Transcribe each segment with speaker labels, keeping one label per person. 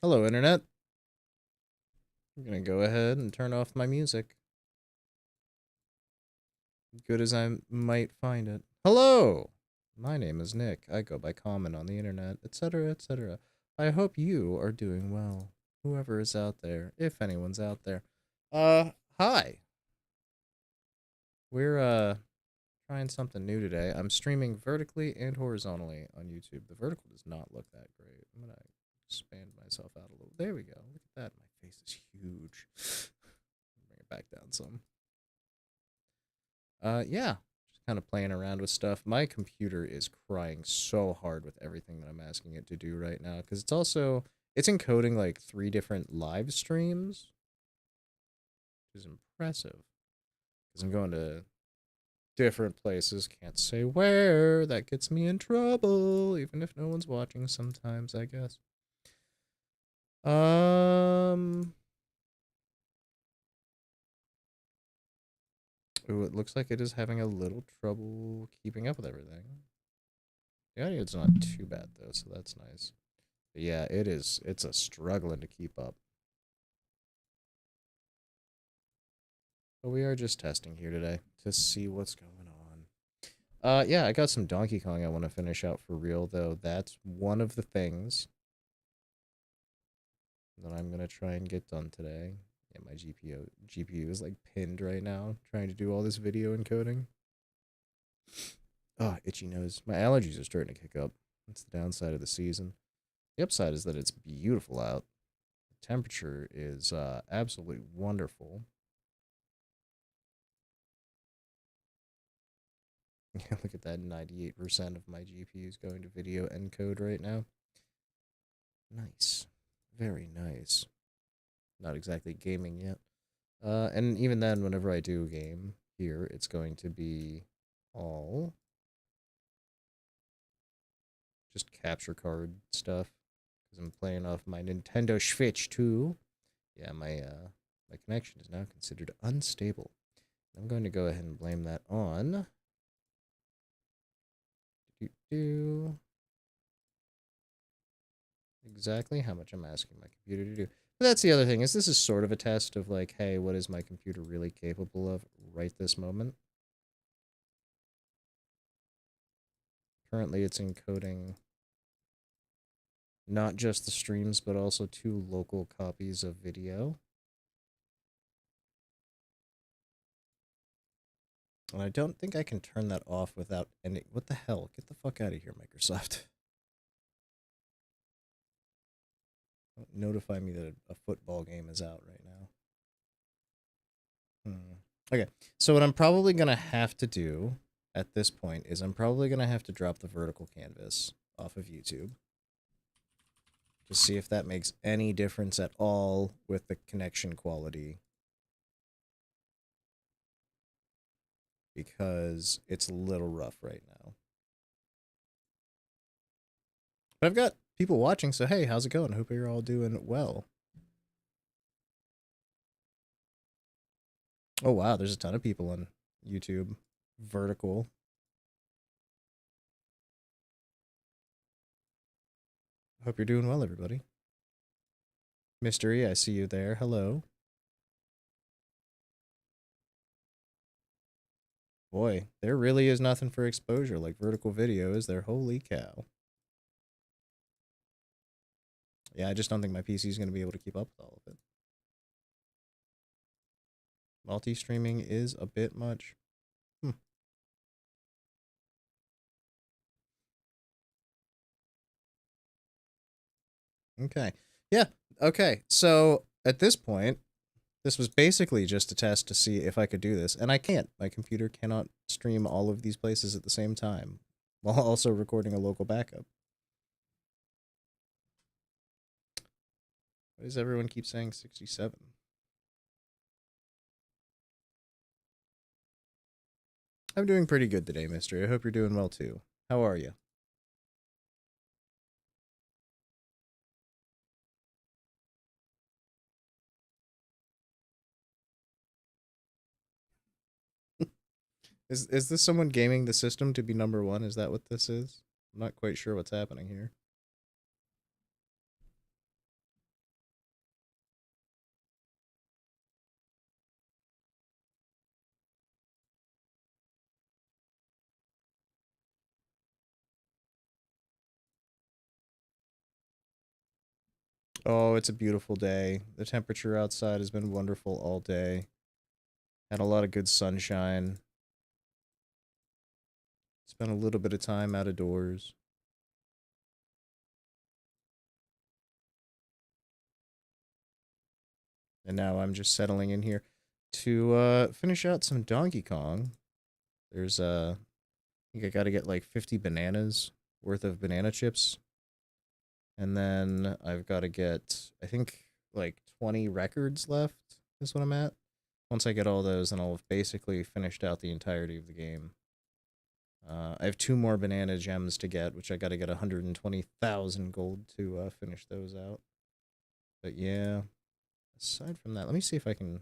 Speaker 1: Hello, Internet. I'm gonna go ahead and turn off my music. Good as I might find it. Hello! My name is Nick. I go by Common on the Internet, etc., etc. I hope you are doing well. Whoever is out there, if anyone's out there. Hi. We're trying something new today. I'm streaming vertically and horizontally on YouTube. The vertical does not look that great. I'm gonna expand myself out a little. There we go. Look at that. My face is huge. Bring it back down some. Yeah, just kind of playing around with stuff. My computer is crying so hard with everything that I'm asking it to do right now because it's encoding like 3 different live streams, which is impressive. Because I'm going to different places, can't say where. That gets me in trouble, even if no one's watching. Sometimes, I guess. Um. Ooh, it looks like it is having a little trouble keeping up with everything. The audio's not too bad though, so that's nice. But yeah, it is. It's a struggling to keep up. But we are just testing here today to see what's going on. Yeah, I got some Donkey Kong I want to finish out for real though. That's one of the things that I'm gonna try and get done today. Yeah, my GPU is like pinned right now, trying to do all this video encoding. Oh, itchy nose. My allergies are starting to kick up. That's the downside of the season. The upside is that it's beautiful out. The temperature is absolutely wonderful. Yeah, look at that. 98% of my GPU is going to video encode right now. Nice. Very nice. Not exactly gaming yet. And even then, whenever I do game here, it's going to be all just capture card stuff. Because I'm playing off my Nintendo Switch too. Yeah, my connection is now considered unstable. I'm going to go ahead and blame that on exactly how much I'm asking my computer to do. But that's the other thing, is this is sort of a test of like, hey, what is my computer really capable of right this moment? Currently it's encoding not just the streams, but also 2 local copies of video. And I don't think I can turn that off without any... What the hell? Get the fuck out of here, Microsoft. Don't notify me that a football game is out right now. Okay, so what I'm probably going to have to do at this point is I'm probably going to have to drop the vertical canvas off of YouTube to see if that makes any difference at all with the connection quality, because it's a little rough right now. But I've got people watching, so hey, how's it going? I hope you're all doing well. Oh wow, there's a ton of people on YouTube. Vertical. Hope you're doing well, everybody. Mystery, I see you there. Hello. Boy, there really is nothing for exposure like vertical video, is there? Holy cow. Yeah, I just don't think my PC is going to be able to keep up with all of it. Multi-streaming is a bit much. Okay. Yeah. Okay. So at this point, this was basically just a test to see if I could do this, and I can't. My computer cannot stream all of these places at the same time while also recording a local backup. Why does everyone keep saying 67? I'm doing pretty good today, Mystery. I hope you're doing well too. How are you? Is this someone gaming the system to be number one? Is that what this is? I'm not quite sure what's happening here. Oh, it's a beautiful day. The temperature outside has been wonderful all day. Had a lot of good sunshine. Spent a little bit of time out of doors. And now I'm just settling in here to finish out some Donkey Kong. There's I think I gotta get like 50 bananas worth of banana chips. And then I've gotta get, I think, like 20 records left is what I'm at. Once I get all those, then I'll have basically finished out the entirety of the game. I have 2 more banana gems to get, which I gotta get 120,000 gold to finish those out. But yeah, aside from that, let me see if I can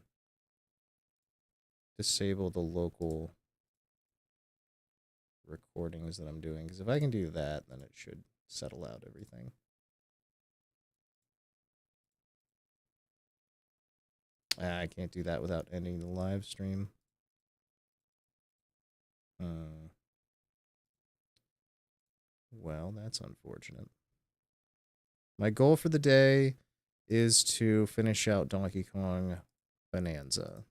Speaker 1: disable the local recordings that I'm doing. Because if I can do that, then it should settle out everything. I can't do that without ending the live stream. Well, that's unfortunate. My goal for the day is to finish out Donkey Kong Bonanza.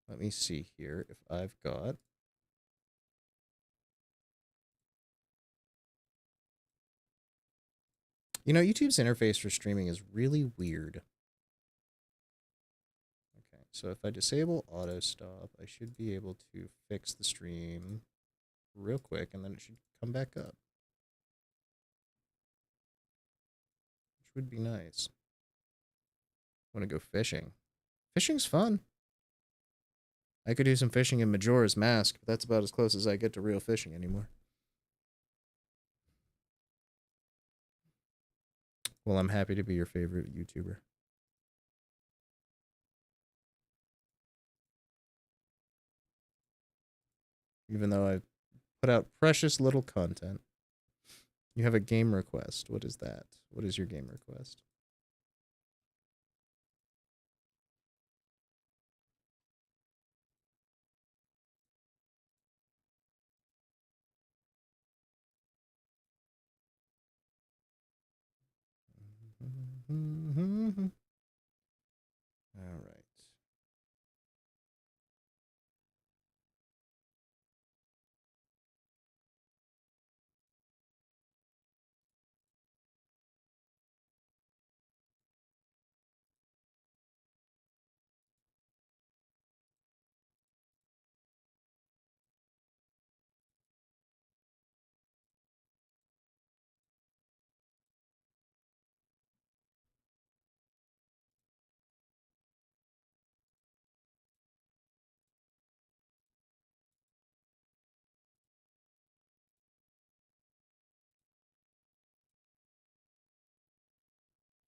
Speaker 1: Let me see here if I've got... You know, YouTube's interface for streaming is really weird. Okay, so if I disable auto stop, I should be able to fix the stream real quick, and then it should come back up. Which would be nice. I want to go fishing. Fishing's fun. I could do some fishing in Majora's Mask, but that's about as close as I get to real fishing anymore. Well, I'm happy to be your favorite YouTuber. Even though I put out precious little content. You have a game request. What is that? What is your game request? All right.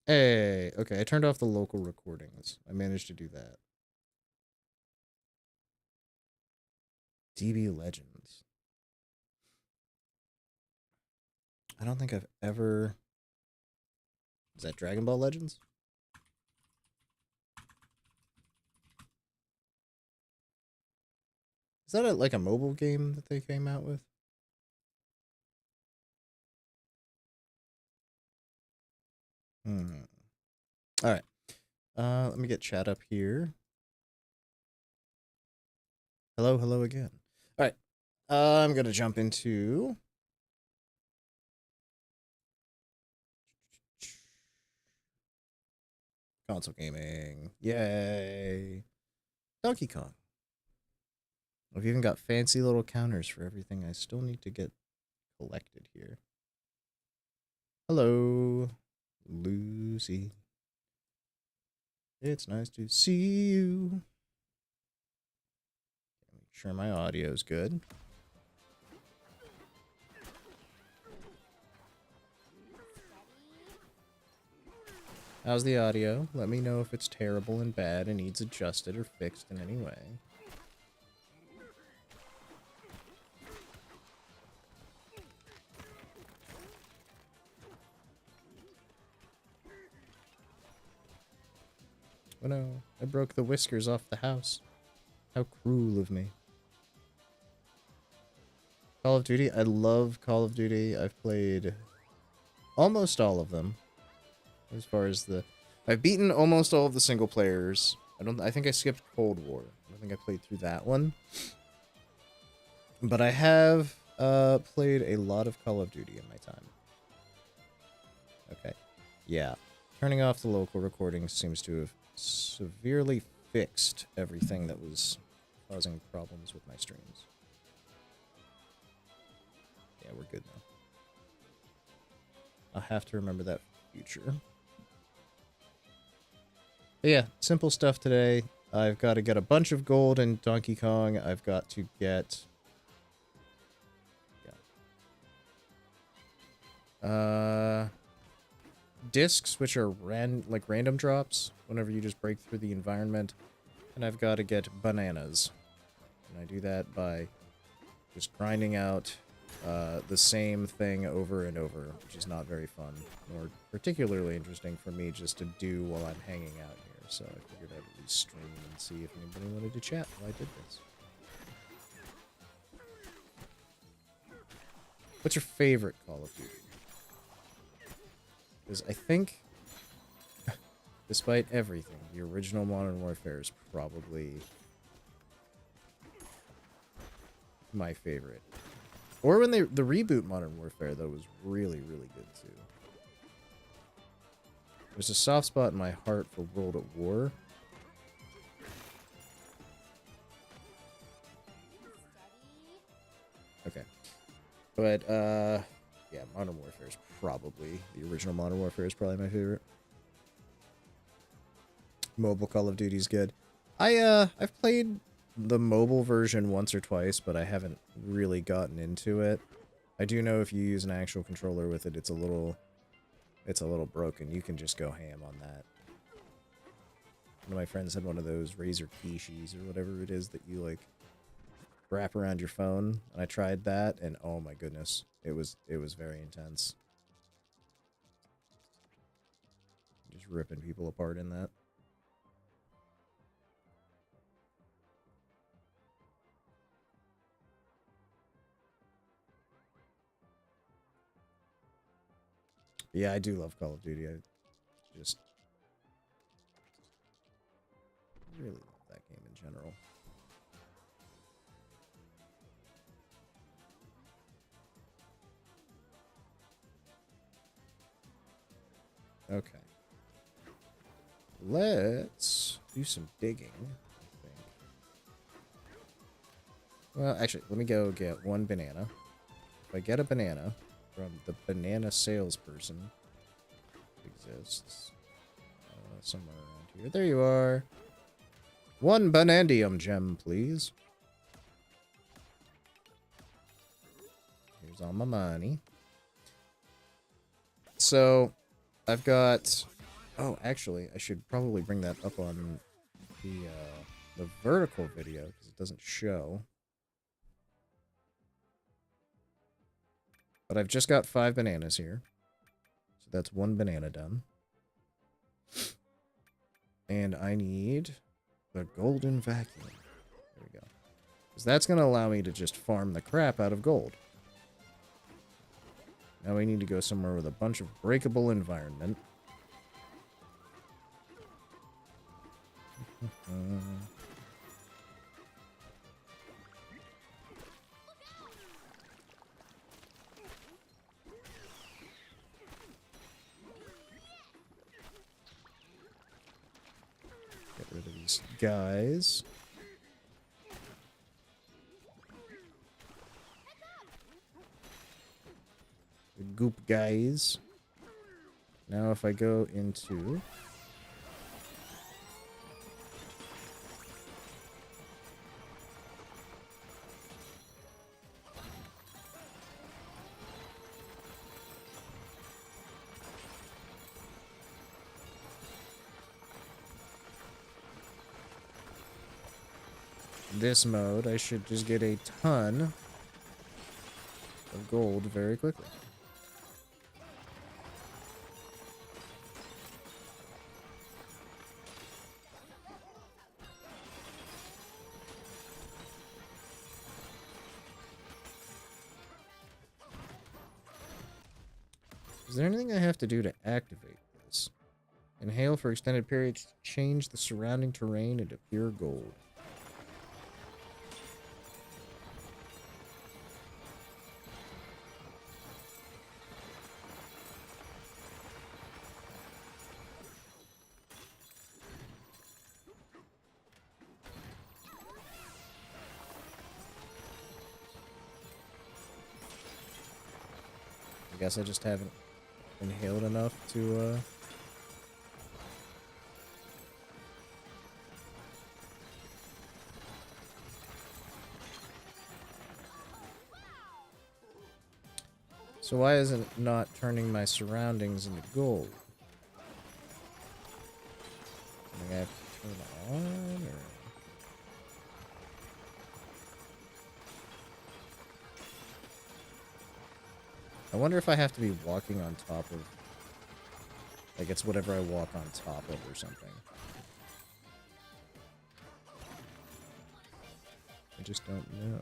Speaker 1: Hey, okay, I turned off the local recordings. I managed to do that. DB Legends. I don't think I've ever... Is that Dragon Ball Legends? Is that like a mobile game that they came out with? All right. Let me get chat up here. Hello, hello again. All right. I'm going to jump into... console gaming. Yay. Donkey Kong. I've even got fancy little counters for everything I still need to get collected here. Hello, Lucy. It's nice to see you. Make sure my audio's good. How's the audio? Let me know if it's terrible and bad and needs adjusted or fixed in any way. Oh no, I broke the whiskers off the house. How cruel of me. Call of Duty? I love Call of Duty. I've played almost all of them. as far as the... I've beaten almost all of the single players. I think I skipped Cold War. I don't think I played through that one. But I have played a lot of Call of Duty in my time. Okay. Yeah. Turning off the local recording seems to have severely fixed everything that was causing problems with my streams. Yeah, we're good now. I'll have to remember that for the future. But yeah, simple stuff today. I've got to get a bunch of gold in Donkey Kong. I've got to get... Yeah. Discs, which are random drops whenever you just break through the environment. And I've got to get bananas. And I do that by just grinding out the same thing over and over, which is not very fun, nor particularly interesting for me just to do while I'm hanging out here. So I figured I'd at least stream and see if anybody wanted to chat while I did this. What's your favorite Call of Duty? Because I think, despite everything, the original Modern Warfare is probably my favorite. Or when the reboot Modern Warfare, though, was really, really good, too. There's a soft spot in my heart for World at War. Okay. But, yeah, Modern Warfare is probably... The original Modern Warfare is probably my favorite. Mobile Call of Duty is good. I've played the mobile version once or twice, but I haven't really gotten into it. I do know if you use an actual controller with it, it's a little broken. You can just go ham on that. One of my friends had one of those Razer Kishis or whatever it is that you, like, wrap around your phone, and I tried that, and oh my goodness, it was very intense. Just ripping people apart in that. Yeah, I do love Call of Duty. I just really love that game in general. Okay. Let's do some digging, I think. Well, actually, let me go get one banana. If I get a banana from the banana salesperson, exists somewhere around here. There you are. One banandium gem, please. Here's all my money. So, I've got... Oh, actually, I should probably bring that up on the vertical video, because it doesn't show. But I've just got 5 bananas here. So that's 1 banana done. And I need the golden vacuum. There we go. Because that's going to allow me to just farm the crap out of gold. Now we need to go somewhere with a bunch of breakable environment. Get rid of these guys. The goop guys. Now if I go into... this mode, I should just get a ton of gold very quickly. Is there anything I have to do to activate this? Inhale for extended periods to change the surrounding terrain into pure gold. I guess I just haven't inhaled enough to, So why isn't it not turning my surroundings into gold? Something I have to turn on, or... I wonder if I have to be walking on top of... Like, it's whatever I walk on top of or something. I just don't know.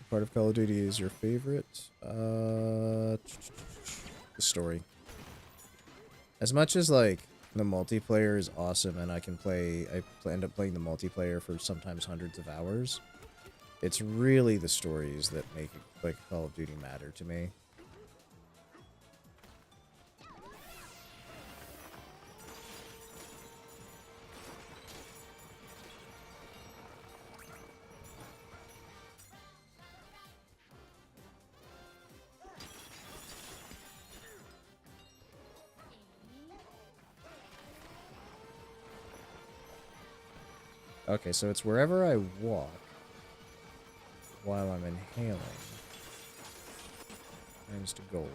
Speaker 1: Part of Call of Duty is your favorite? The story. As much as, like, the multiplayer is awesome and I can play... I end up playing the multiplayer for sometimes hundreds of hours. It's really the stories that make, like, Call of Duty matter to me. Okay, so it's wherever I walk while I'm inhaling. Turns to gold.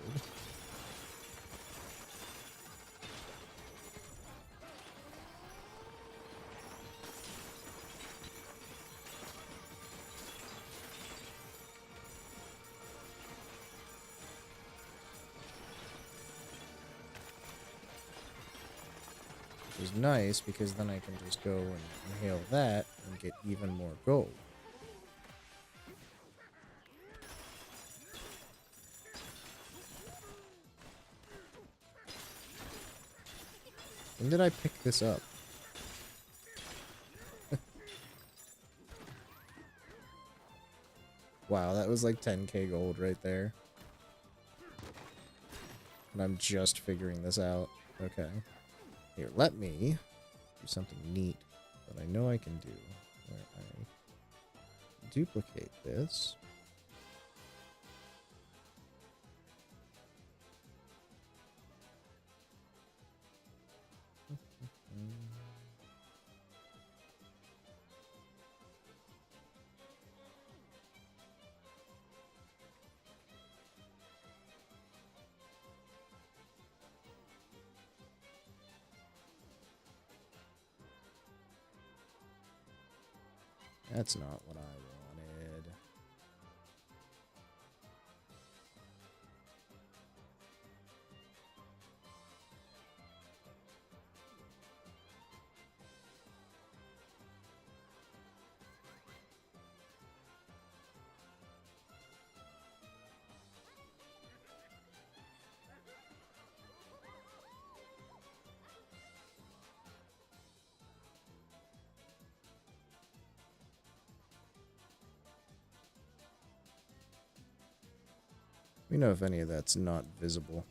Speaker 1: Which is nice because then I can just go and inhale that and get even more gold. When did I pick this up? Wow, that was like 10k gold right there. And I'm just figuring this out. Okay. Here, let me do something neat that I know I can do. Where I duplicate this. That's not what I wanted. We know if any of that's not visible.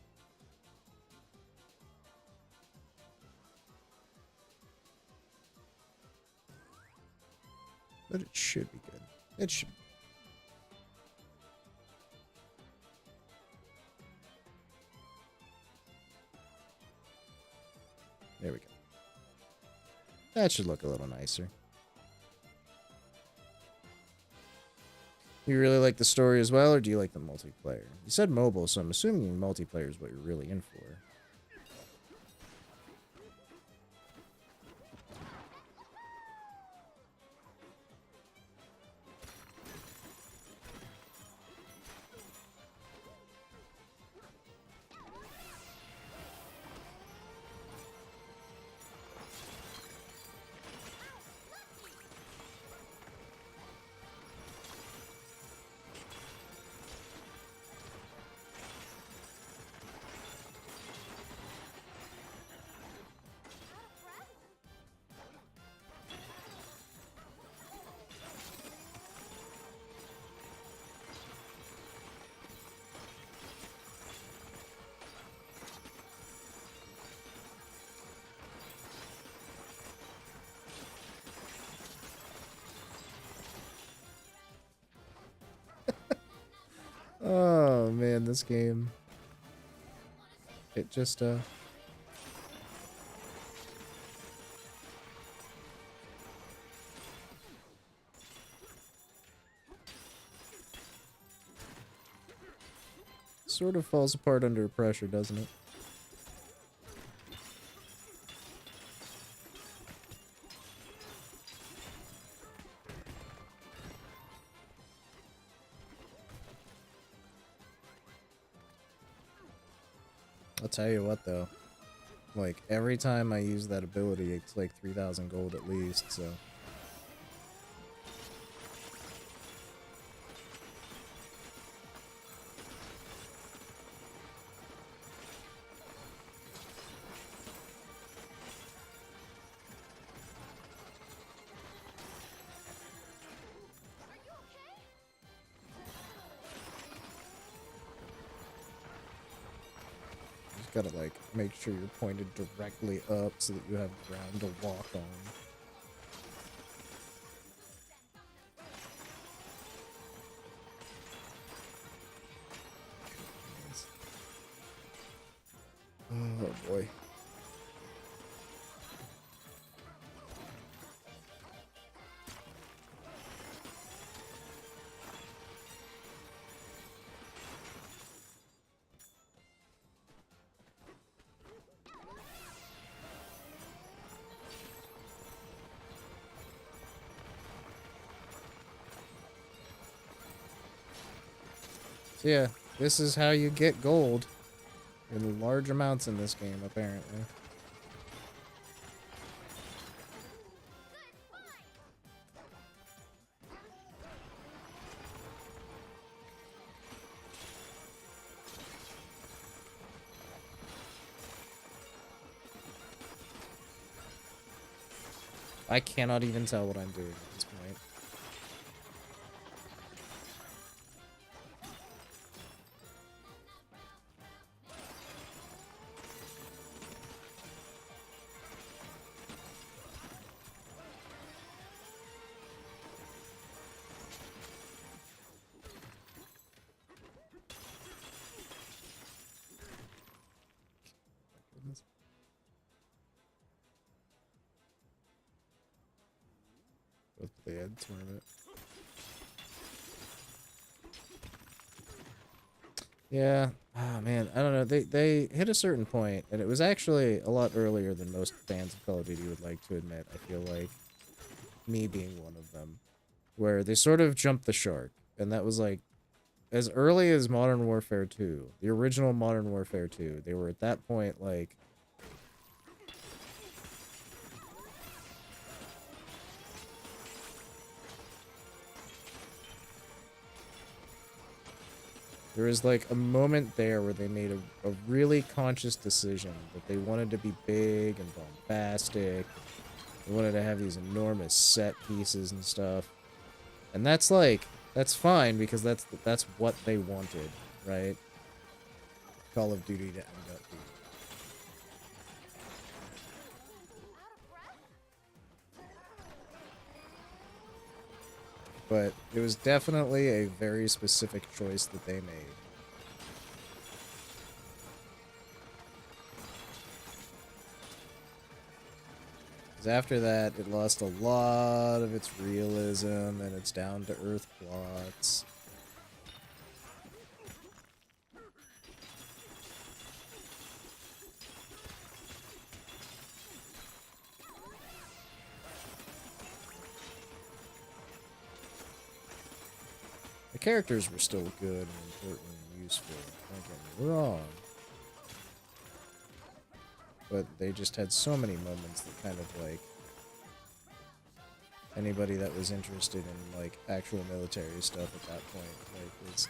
Speaker 1: But it should be good. It should. There we go. That should look a little nicer. You really like the story as well, or do you like the multiplayer? You said mobile, so I'm assuming multiplayer is what you're really in for. man, this game. It just, sort of falls apart under pressure, doesn't it? I'll tell you what, though. Like, every time I use that ability, it's like 3,000 gold at least, so... Gotta, like, make sure you're pointed directly up so that you have ground to walk on. Oh, boy. So yeah, this is how you get gold in large amounts in this game, apparently. I cannot even tell what I'm doing at this point. With the end tournament. Yeah, oh man, I don't know. They hit a certain point, and it was actually a lot earlier than most fans of Call of Duty would like to admit. I feel like, me being one of them, where they sort of jumped the shark, and that was like as early as Modern Warfare 2, the original Modern Warfare 2. They were at that point like, there was like a moment there where they made a really conscious decision that they wanted to be big and bombastic. They wanted to have these enormous set pieces and stuff. And that's like, that's fine because that's what they wanted, right? Call of Duty to end up being. But it was definitely a very specific choice that they made. Because after that, it lost a lot of its realism and its down-to-earth plots. The characters were still good and important and useful, don't get me wrong. But they just had so many moments that kind of like anybody that was interested in like actual military stuff at that point like was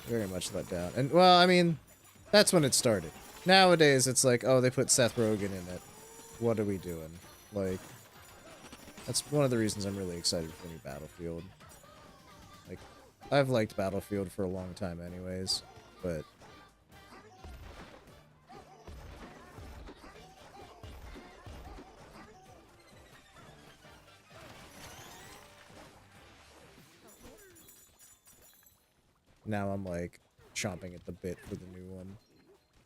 Speaker 1: very much let down. And well, I mean, that's when it started. Nowadays it's like, oh, they put Seth Rogen in it. What are we doing? Like, that's one of the reasons I'm really excited for new Battlefield. Like, I've liked Battlefield for a long time anyways, but Now I'm like chomping at the bit for the new one.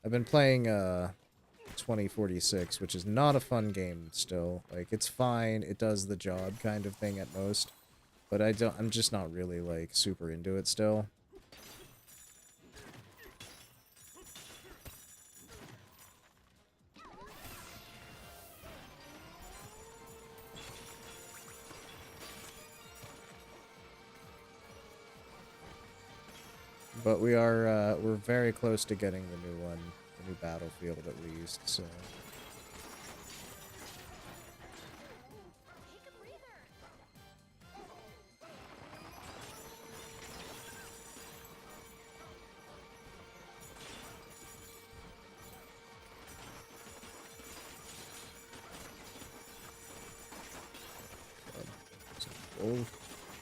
Speaker 1: I've been playing 2046, which is not a fun game still. Like, it's fine, it does the job kind of thing at most. But I'm just not really like super into it still. But we're very close to getting the new one, the new Battlefield at least, so.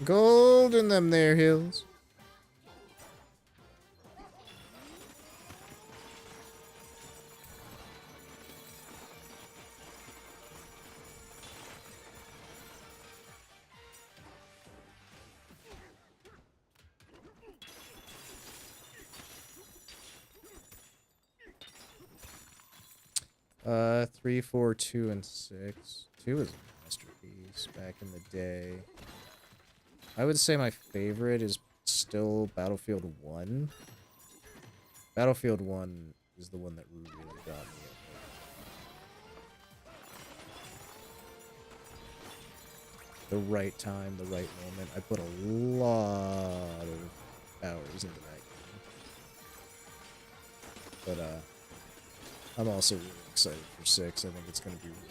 Speaker 1: 'Gold in them there hills. Three, 4, 2, and 6. 2 is a masterpiece back in the day. I would say my favorite is still Battlefield 1. Battlefield 1 is the one that really got me. The right time, the right moment. I put a lot of hours into that game. But, I'm also really excited for 6. I think it's going to be really good.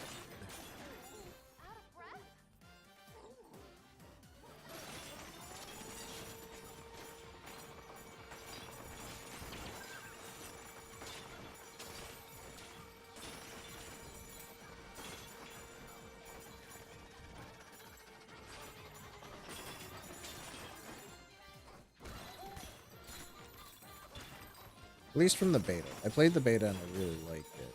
Speaker 1: At least from the beta. I played the beta and I really liked it.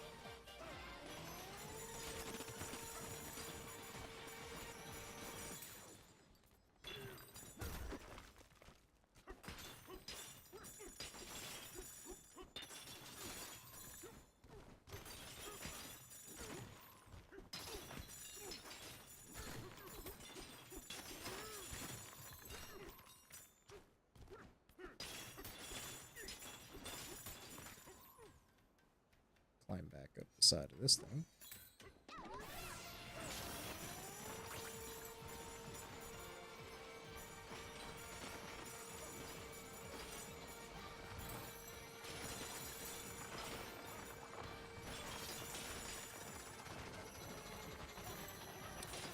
Speaker 1: Climb back up the side of this thing.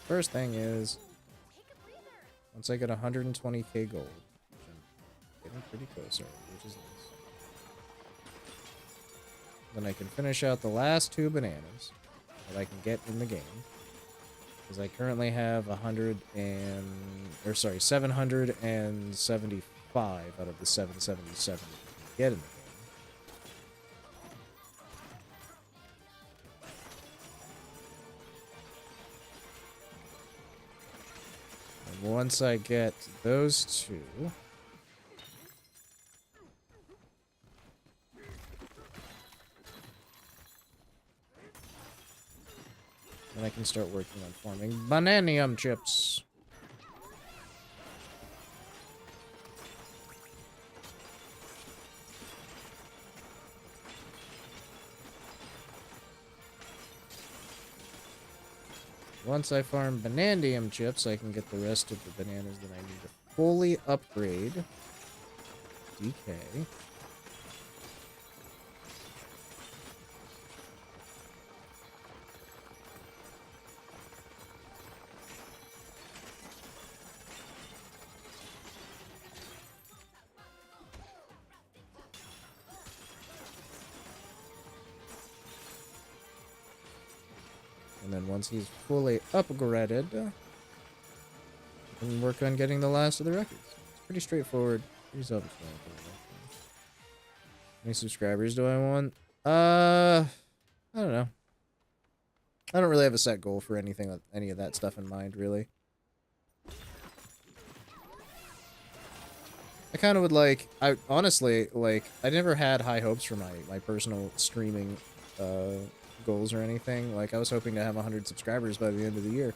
Speaker 1: First thing is, once I get 120k gold, which I'm getting pretty close already, which is nice. Then I can finish out the last 2 bananas that I can get in the game. Because I currently have 775 out of the 777 that you can get in the game. And once I get those 2, then I can start working on forming bananium chips. Once I farm bananium chips, I can get the rest of the bananas that I need to fully upgrade DK. And then once he's fully upgraded, we can work on getting the last of the records. It's pretty straightforward, pretty self-explanatory. How many subscribers do I want? I don't know. I don't really have a set goal for anything with any of that stuff in mind, really. I kind of would like, I honestly, like, I never had high hopes for my personal streaming goals or anything. Like, I was hoping to have 100 subscribers by the end of the year,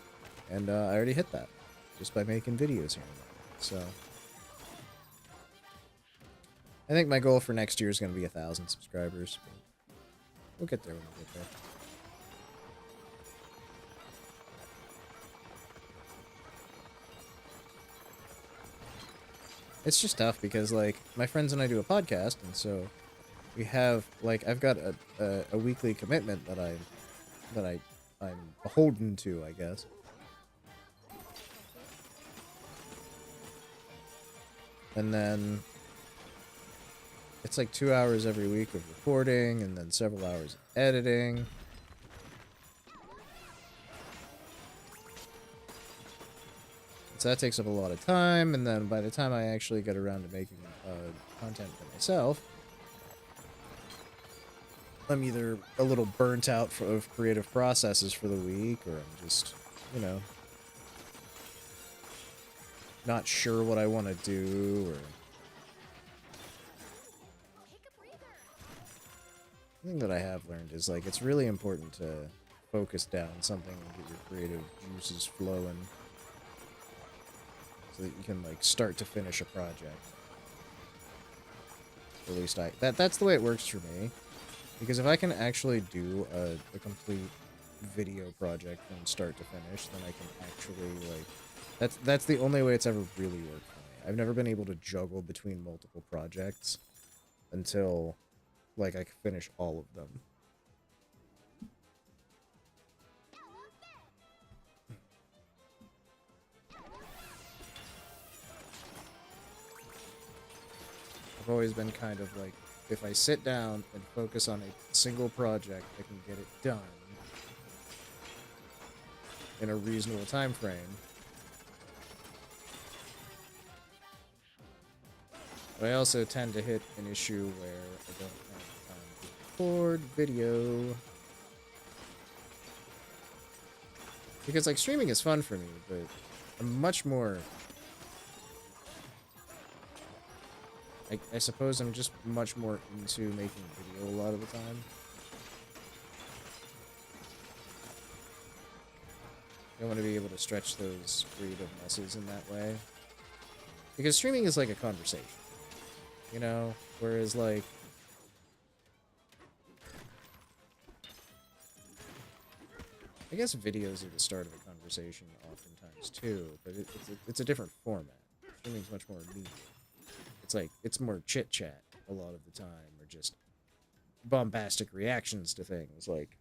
Speaker 1: and I already hit that just by making videos here and there. So, I think my goal for next year is going to be 1,000 subscribers. We'll get there when we get there. It's just tough because, like, my friends and I do a podcast, and so we have, like, I've got a weekly commitment I'm beholden to, I guess. And then it's like 2 hours every week of recording, and then several hours of editing. So that takes up a lot of time, and then by the time I actually get around to making content for myself, I'm either a little burnt out of creative processes for the week, or I'm just, you know, not sure what I want to do, or... The thing that I have learned is, like, it's really important to focus down something and get your creative juices flowing so that you can, like, start to finish a project. At least that's the way it works for me. Because if I can actually do a complete video project from start to finish, then I can actually, like... That's the only way it's ever really worked for me. I've never been able to juggle between multiple projects until, like, I can finish all of them. I've always been kind of like, if I sit down and focus on a single project, I can get it done in a reasonable time frame. But I also tend to hit an issue where I don't have time to record video. Because, like, streaming is fun for me, but I'm much more... I suppose I'm just much more into making video a lot of the time. I want to be able to stretch those creative muscles in that way. Because streaming is like a conversation, you know? Whereas, like... I guess videos are the start of a conversation oftentimes, too, but it's a different format. Streaming's much more immediate. It's like, it's more chit-chat a lot of the time, or just bombastic reactions to things, like,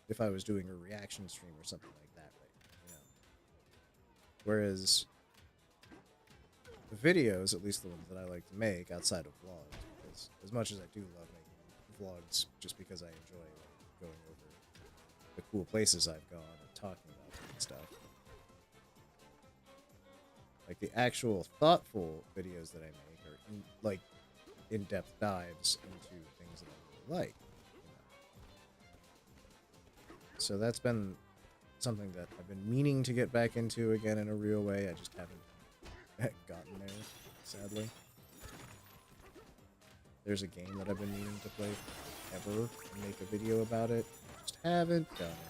Speaker 1: if I was doing a reaction stream or something like that, right, you know. Whereas the videos, at least the ones that I like to make outside of vlogs, because as much as I do love making vlogs just because I enjoy, like, going over the cool places I've gone and talking about them and stuff, like, the actual thoughtful videos that I make are, like, in-depth dives into things that I really like. You know? So that's been something that I've been meaning to get back into again in a real way. I just haven't gotten there, sadly. There's a game that I've been meaning to play ever and make a video about it. Just haven't done it.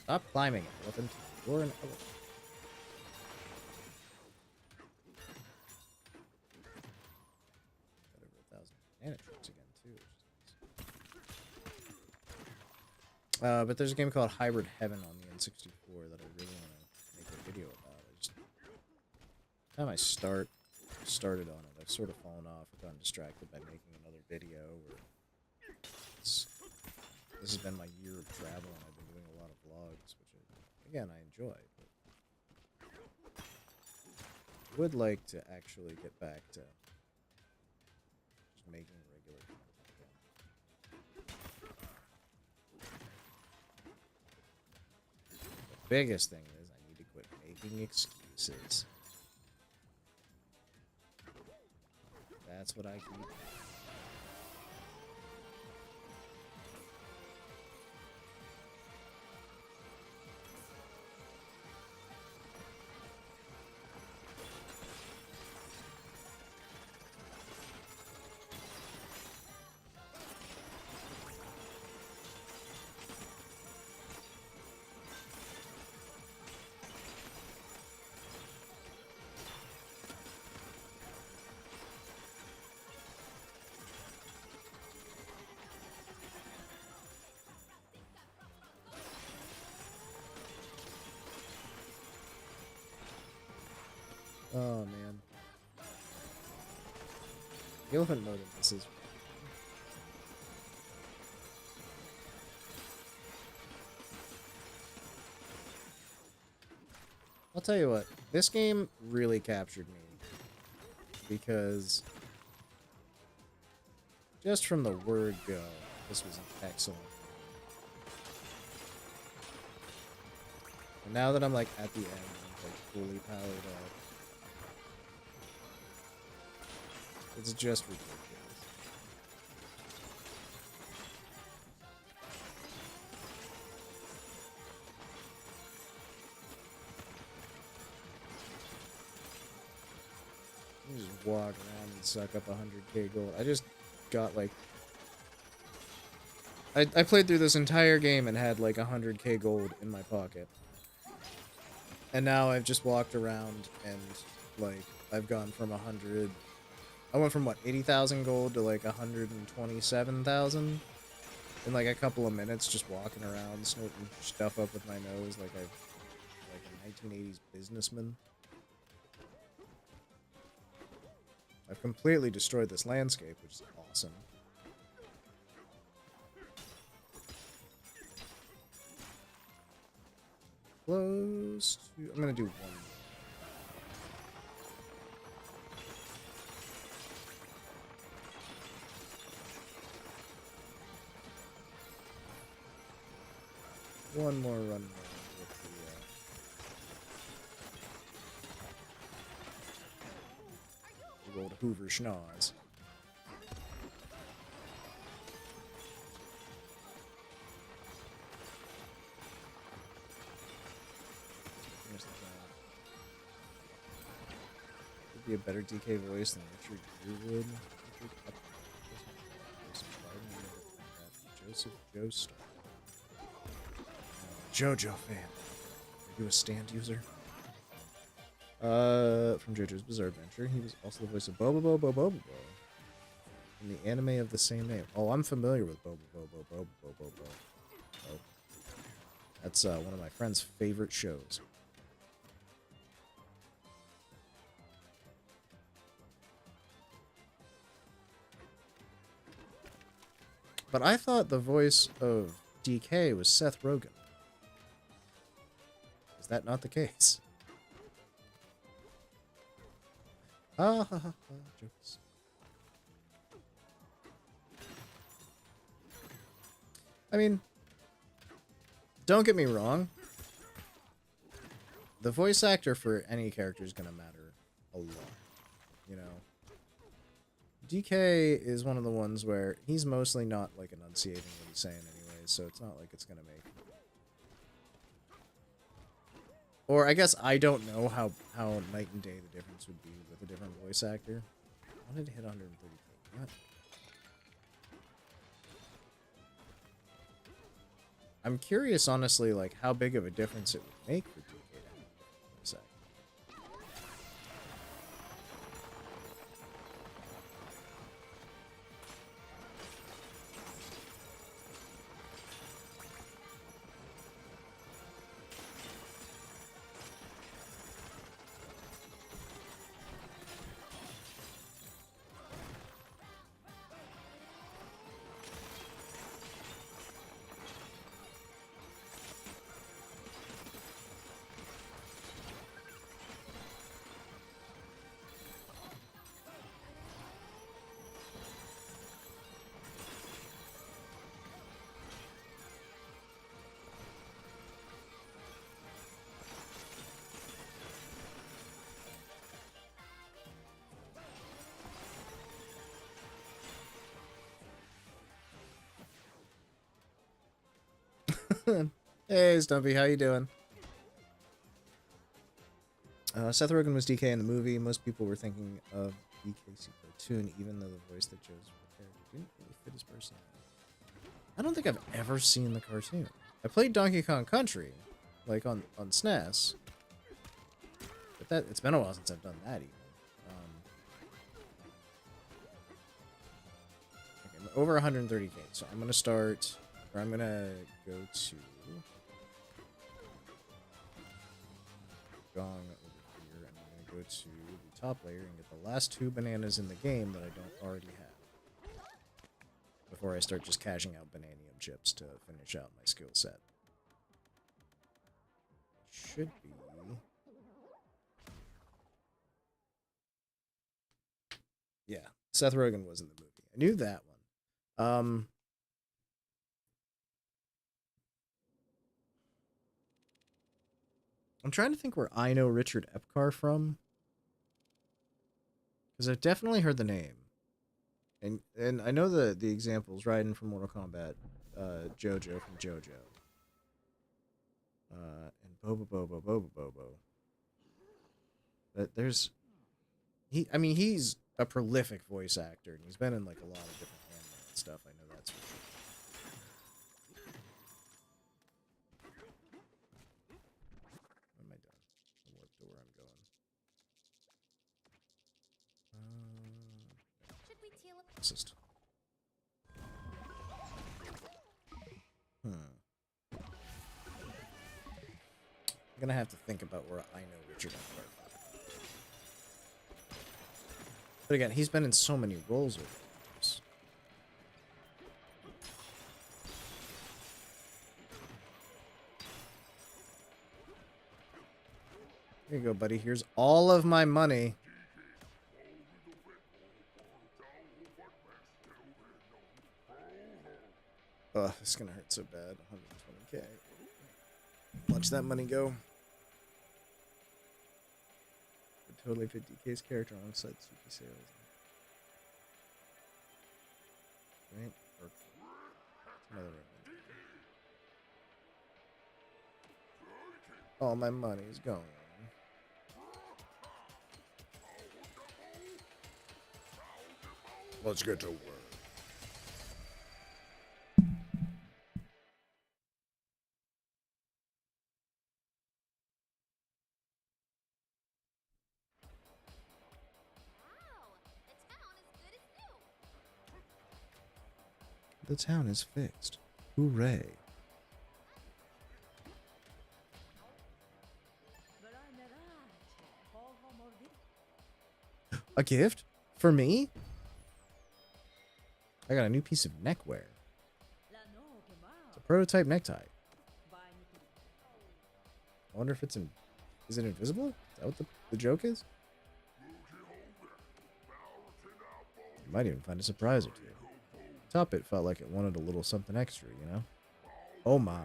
Speaker 1: Stop climbing, elephant. You're an elephant. Got over 1,000 banana troops again, too. But there's a game called Hybrid Heaven on the N64 that I really want to make a video about. Time I started on it, I've sort of fallen off, gotten distracted by making another video. This has been my year of travel, and I've been doing a lot of vlogs, which, again, I enjoy. But I would like to actually get back to just making regular content again. The biggest thing is I need to quit making excuses. That's what I keep. Oh man. The elephant mode in this is. I'll tell you what, this game really captured me. Because just from the word go, this was excellent. And now that I'm like at the end, I'm like fully powered up. It's just ridiculous. You just walk around and suck up 100k gold. I just got like... I played through this entire game and had like 100k gold in my pocket. And now I've just walked around and like I've gone from 100... I went from, what, 80,000 gold to, like, 127,000 in, like, a couple of minutes just walking around, snorting stuff up with my nose like a 1980s businessman. I've completely destroyed this landscape, which is awesome. Close to... I'm gonna do one more. One more run around with the old Hoover schnoz. There's the guy. Would be a better DK voice than Richard Yearwood. Joseph Joestar. JoJo fan. Are you a stand user? From JoJo's Bizarre Adventure. He was also the voice of Bobo Bobo Bobo Bobo in the anime of the same name. Oh, I'm familiar with Bobo Bobo Bobo Bobo Bobo. Oh. That's one of my friend's favorite shows. But I thought the voice of DK was Seth Rogen. Is that not the case? Ah ha ha ha, jokes. I mean, don't get me wrong. The voice actor for any character is gonna matter a lot, you know. DK is one of the ones where he's mostly not like enunciating what he's saying anyways, so it's not like it's gonna make. Or I guess I don't know how night and day the difference would be with a different voice actor. I wanted to hit 130k. What? I'm curious, honestly, like how big of a difference it would make for DK to have a voice actor. Hey, Stumpy, how you doing? Seth Rogen was DK in the movie. Most people were thinking of DKC cartoon, even though the voice that chose for the character didn't really fit his personality. I don't think I've ever seen the cartoon. I played Donkey Kong Country, like on SNES, but it's been a while since I've done that even. Okay, I'm over 130k, so I'm gonna start, or I'm gonna go to Gong over here, and I'm gonna go to the top layer and get the last 2 bananas in the game that I don't already have, before I start just cashing out Bananium chips to finish out my skill set. Should be. Yeah, Seth Rogen was in the movie. I knew that one. I'm trying to think where I know Richard Epcar from, because I've definitely heard the name, and I know the examples. Raiden from Mortal Kombat, JoJo from JoJo, and Bobo. But I mean, he's a prolific voice actor, and he's been in like a lot of different anime and stuff. I know that's for sure. When am I done? I'll warp to where I'm going. Assist. I'm gonna have to think about where I know Richard Epcar. But again, he's been in so many roles over the years. Here you go, buddy. Here's all of my money. Ugh, it's gonna hurt so bad. 120k. Watch that money go. Totally 50k's character alongside Suki sales. Right? Or another one. All my money's gone. Let's get to work. The town is fixed. Hooray. A gift? For me? I got a new piece of neckwear. It's a prototype necktie. I wonder if it's is it invisible? Is that what the joke is? You might even find a surprise or two. Top it felt like it wanted a little something extra, you know? Oh my.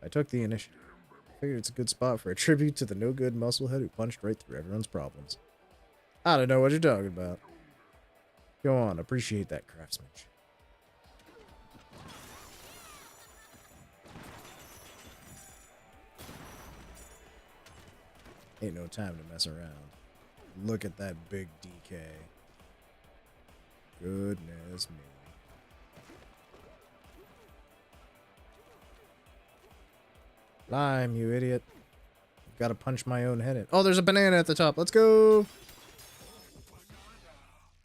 Speaker 1: I took the initiative. I figured it's a good spot for a tribute to the no-good musclehead who punched right through everyone's problems. I don't know what you're talking about. Go on, appreciate that craftsmanship. Ain't no time to mess around. Look at that big DK. Goodness me. Lime, you idiot. I've got to punch my own head in. Oh, there's a banana at the top. Let's go.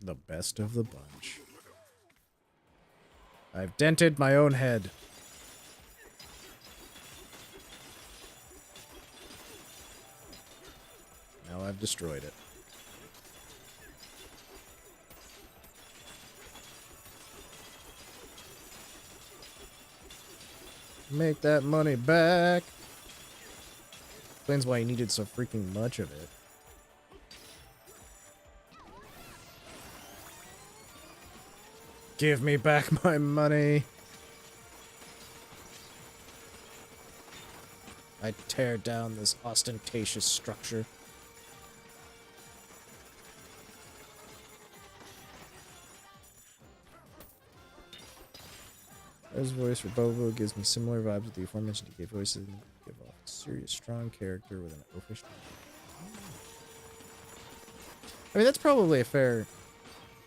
Speaker 1: The best of the bunch. I've dented my own head. Now I've destroyed it. Make that money back. Explains why he needed so freaking much of it. Give me back my money. I tear down this ostentatious structure. His voice for Bobo gives me similar vibes with the aforementioned DK voices. Give off a serious, strong character with an oafish. I mean, that's probably a fair.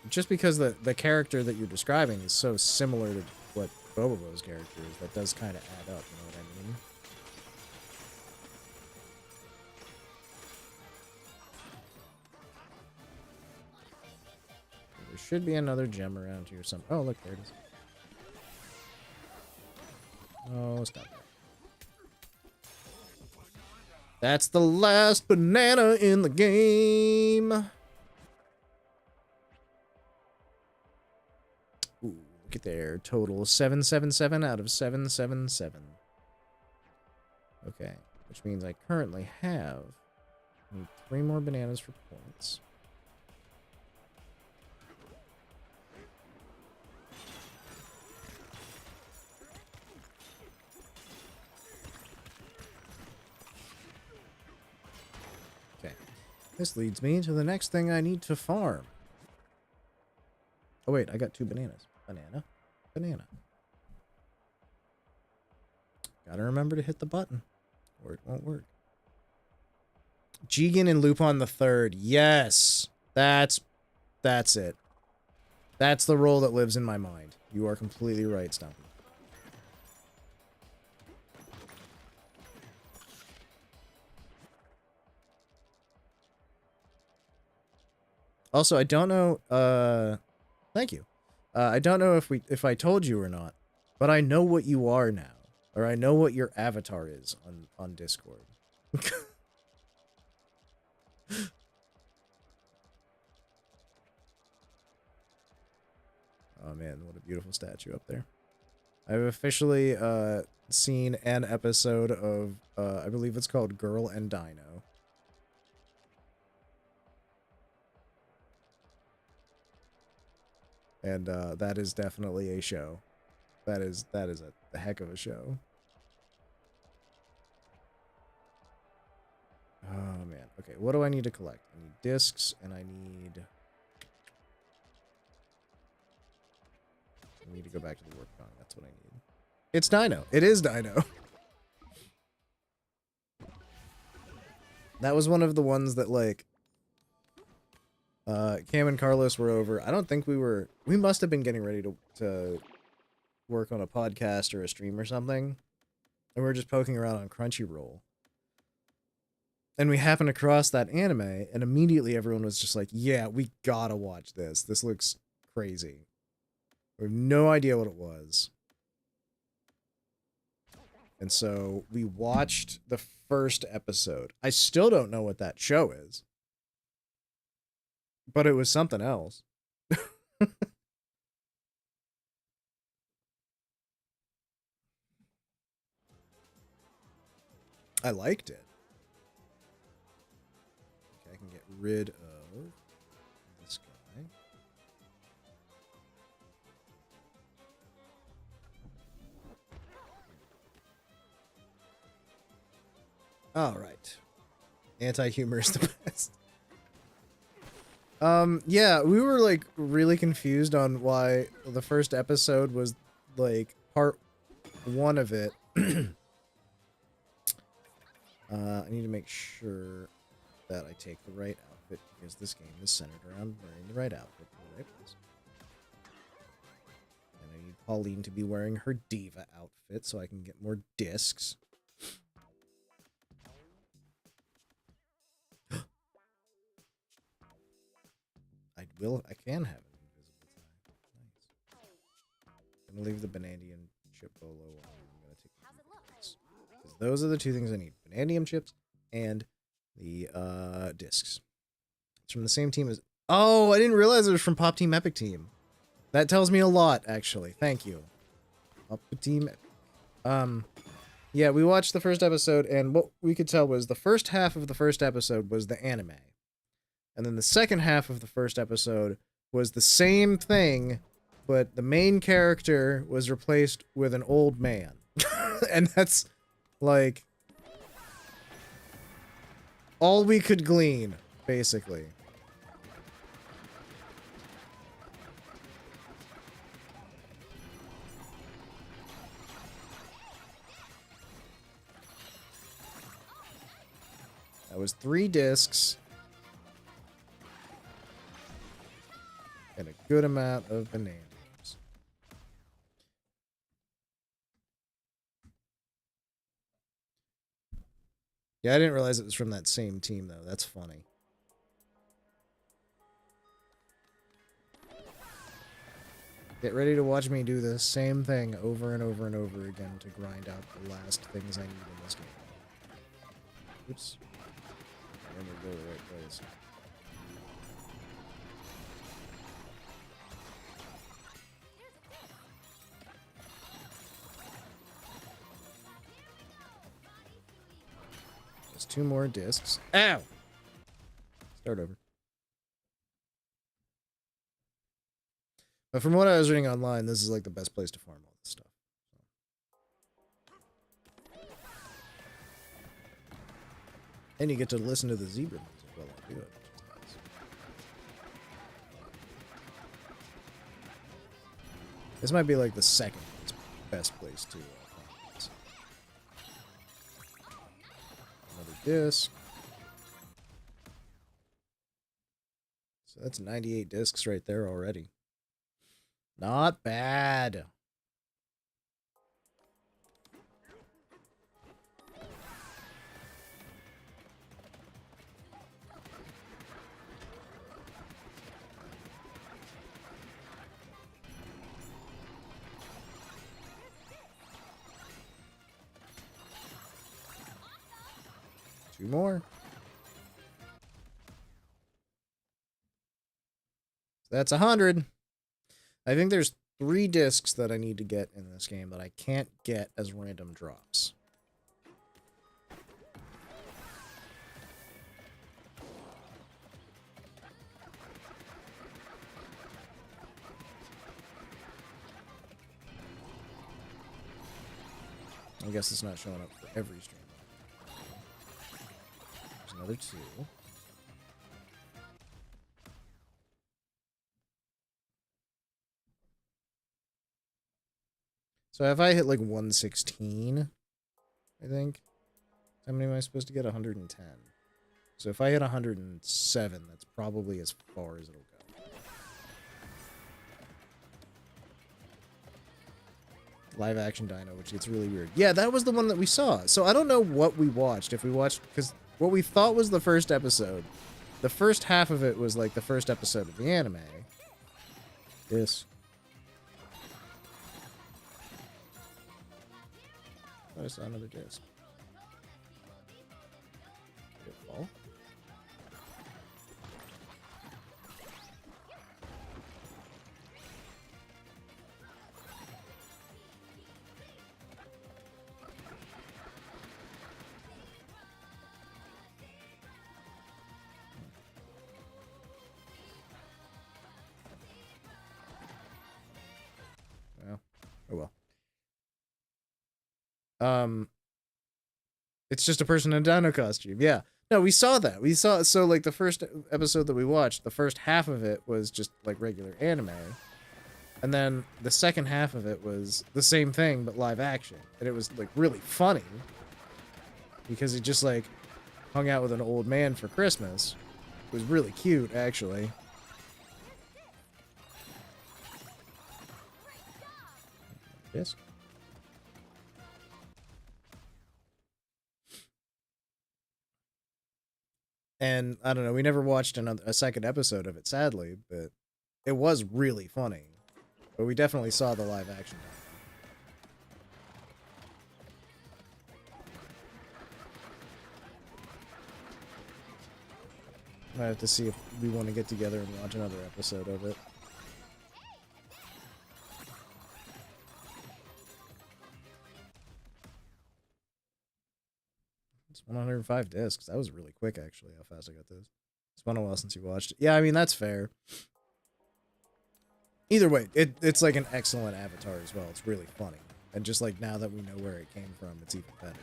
Speaker 1: Just because the character that you're describing is so similar to what Bobo's character is, that does kind of add up. You know what I mean? There should be another gem around here. Oh, look, there it is. Oh, stop that. That's the last banana in the game. Ooh, look at there. Total 777 out of 777. Okay, which means I currently have need 3 more bananas for points. This leads me to the next thing I need to farm. Oh wait, I got 2 bananas. Banana. Banana. Gotta remember to hit the button, or it won't work. Jigen and Lupin the Third. Yes! That's it. That's the role that lives in my mind. You are completely right, Stumpy. Also, I don't know, thank you. I don't know if I told you or not, but I know what you are now. Or I know what your avatar is on Discord. Oh man, what a beautiful statue up there. I've officially, seen an episode of, I believe it's called Girl and Dino. And that is definitely a show. That is a heck of a show. Oh man. Okay, what do I need to collect? I need discs and I need to go back to the work con. That's what I need. It's Dino. It is Dino. That was one of the ones that, like, Cam and Carlos were over. I don't think we must have been getting ready to work on a podcast or a stream or something. And we were just poking around on Crunchyroll. And we happened across that anime, and immediately everyone was just like, yeah, we gotta watch this. This looks crazy. We have no idea what it was. And so we watched the first episode. I still don't know what that show is. But it was something else. I liked it. Okay, I can get rid of this guy. All right. Anti-humor is the best. Yeah, we were, like, really confused on why the first episode was, like, part 1 of it. I need to make sure that I take the right outfit, because this game is centered around wearing the right outfit in the right place. And I need Pauline to be wearing her diva outfit so I can get more discs. I can have an invisible tie. Nice. I'm gonna leave the Banandium chip bolo on. I'm gonna take the discs. Because those are the 2 things I need. Banandium chips and the discs. It's from the same team as... Oh, I didn't realize it was from Pop Team Epic Team. That tells me a lot, actually. Thank you. Pop Team Epic. Yeah, we watched the first episode, and what we could tell was the first half of the first episode was the anime. And then the second half of the first episode was the same thing, but the main character was replaced with an old man. And that's, like, all we could glean, basically. That was 3 discs. And a good amount of bananas. Yeah, I didn't realize it was from that same team, though. That's funny. Get ready to watch me do the same thing over and over and over again to grind out the last things I need in this game. Oops. I'm gonna go the right place. There's 2 more discs. Ow! Start over. But from what I was reading online, this is like the best place to farm all this stuff. And you get to listen to the zebra music while I do it, which is nice. This might be like the second best place to farm this. Another disc. So that's 98 discs right there already. Not bad. Two more. So that's 100. I think there's 3 discs that I need to get in this game that I can't get as random drops. I guess it's not showing up for every stream. There's another 2. So if I hit like 116, I think. How many am I supposed to get? 110. So if I hit 107, that's probably as far as it'll go. Live action dino, which gets really weird. Yeah, that was the one that we saw. So I don't know what we watched. If we watched, because what we thought was the first episode, the first half of it was like the first episode of the anime. This. I saw another disc. Did it fall? Well, oh well. It's just a person in a dino costume. Yeah. No, we saw that. We saw, so like the first episode that we watched, the first half of it was just like regular anime. And then the second half of it was the same thing, but live action. And it was like really funny because he just like hung out with an old man for Christmas. It was really cute, actually. Yes. And I don't know, we never watched a second episode of it, sadly, but it was really funny. But we definitely saw the live action. I have to see if we want to get together and watch another episode of it. It's 105 discs. That was really quick, actually, how fast I got this. It's been a while since you watched it. Yeah, I mean, that's fair. Either way, it's like an excellent avatar as well. It's really funny. And just like now that we know where it came from, it's even better.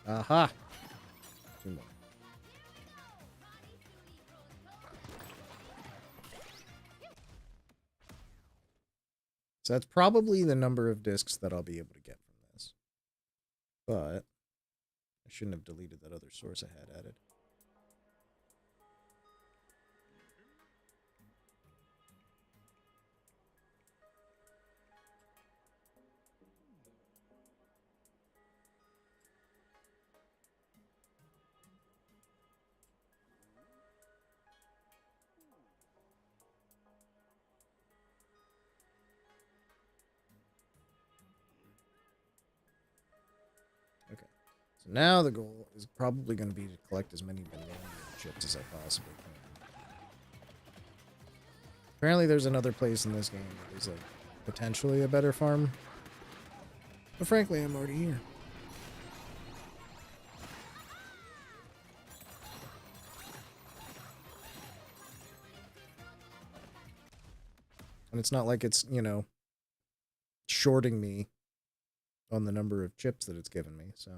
Speaker 1: Aha! 2 more. So that's probably the number of discs that I'll be able to get from this. But I shouldn't have deleted that other source I had added. Okay. So now the goal is probably going to be to collect as many banana chips as I possibly can. Apparently there's another place in this game that is like potentially a better farm. But frankly, I'm already here. And it's not like it's, you know, shorting me on the number of chips that it's given me, so.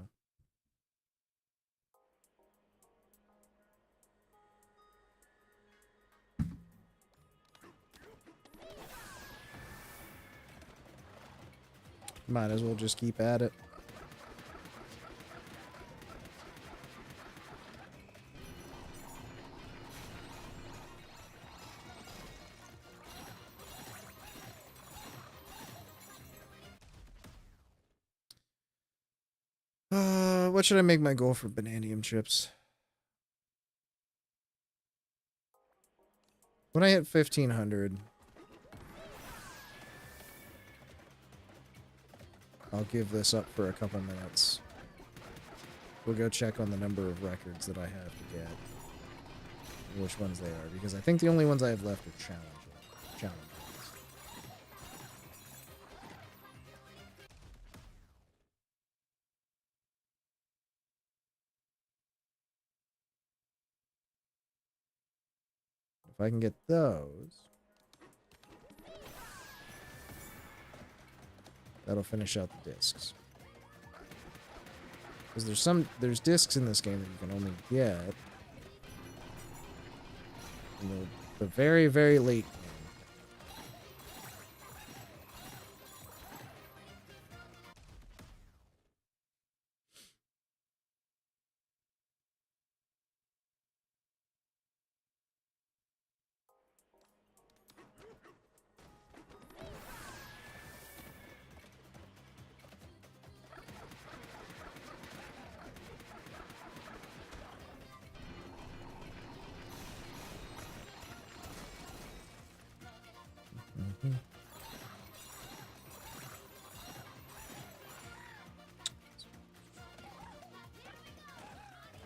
Speaker 1: Might as well just keep at it. What should I make my goal for bananium chips? When I hit 1500, I'll give this up for a couple minutes. We'll go check on the number of records that I have to get. Which ones they are, because I think the only ones I have left are challenges. If I can get those, that'll finish out the discs. Because there's discs in this game that you can only get in the very, very late game.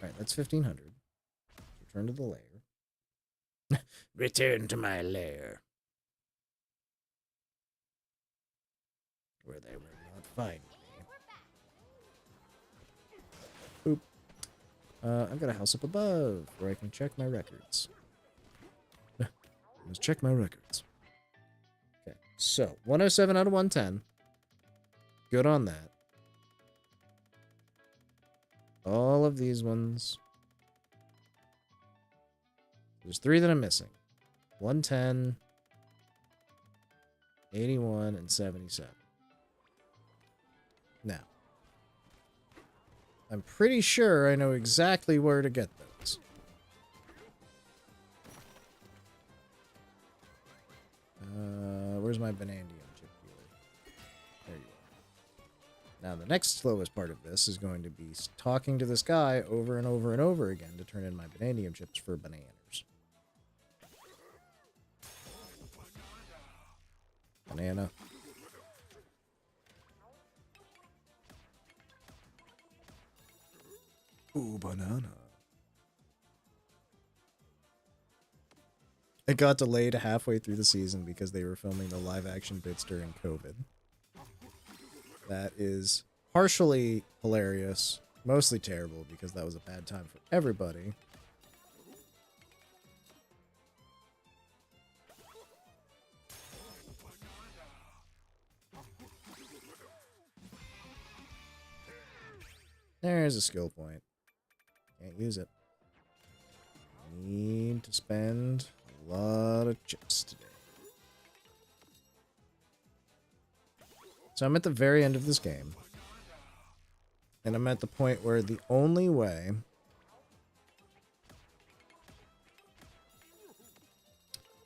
Speaker 1: Alright, that's 1500. Return to the lair. Return to my lair. Where they will not find me. Boop. I've got a house up above where I can check my records. Let's check my records. Okay, so 107 out of 110. Good on that. All of these ones. There's 3 that I'm missing. 110, 81, and 77. Now, I'm pretty sure I know exactly where to get those. Where's my bananium chip dealer? There you are. Now, the next slowest part of this is going to be talking to this guy over and over and over again to turn in my bananium chips for bananas. Banana. Ooh, banana. It got delayed halfway through the season because they were filming the live action bits during COVID. That is partially hilarious, mostly terrible because that was a bad time for everybody. There's a skill point. Can't use it. Need to spend a lot of chips today. So I'm at the very end of this game. And I'm at the point where the only way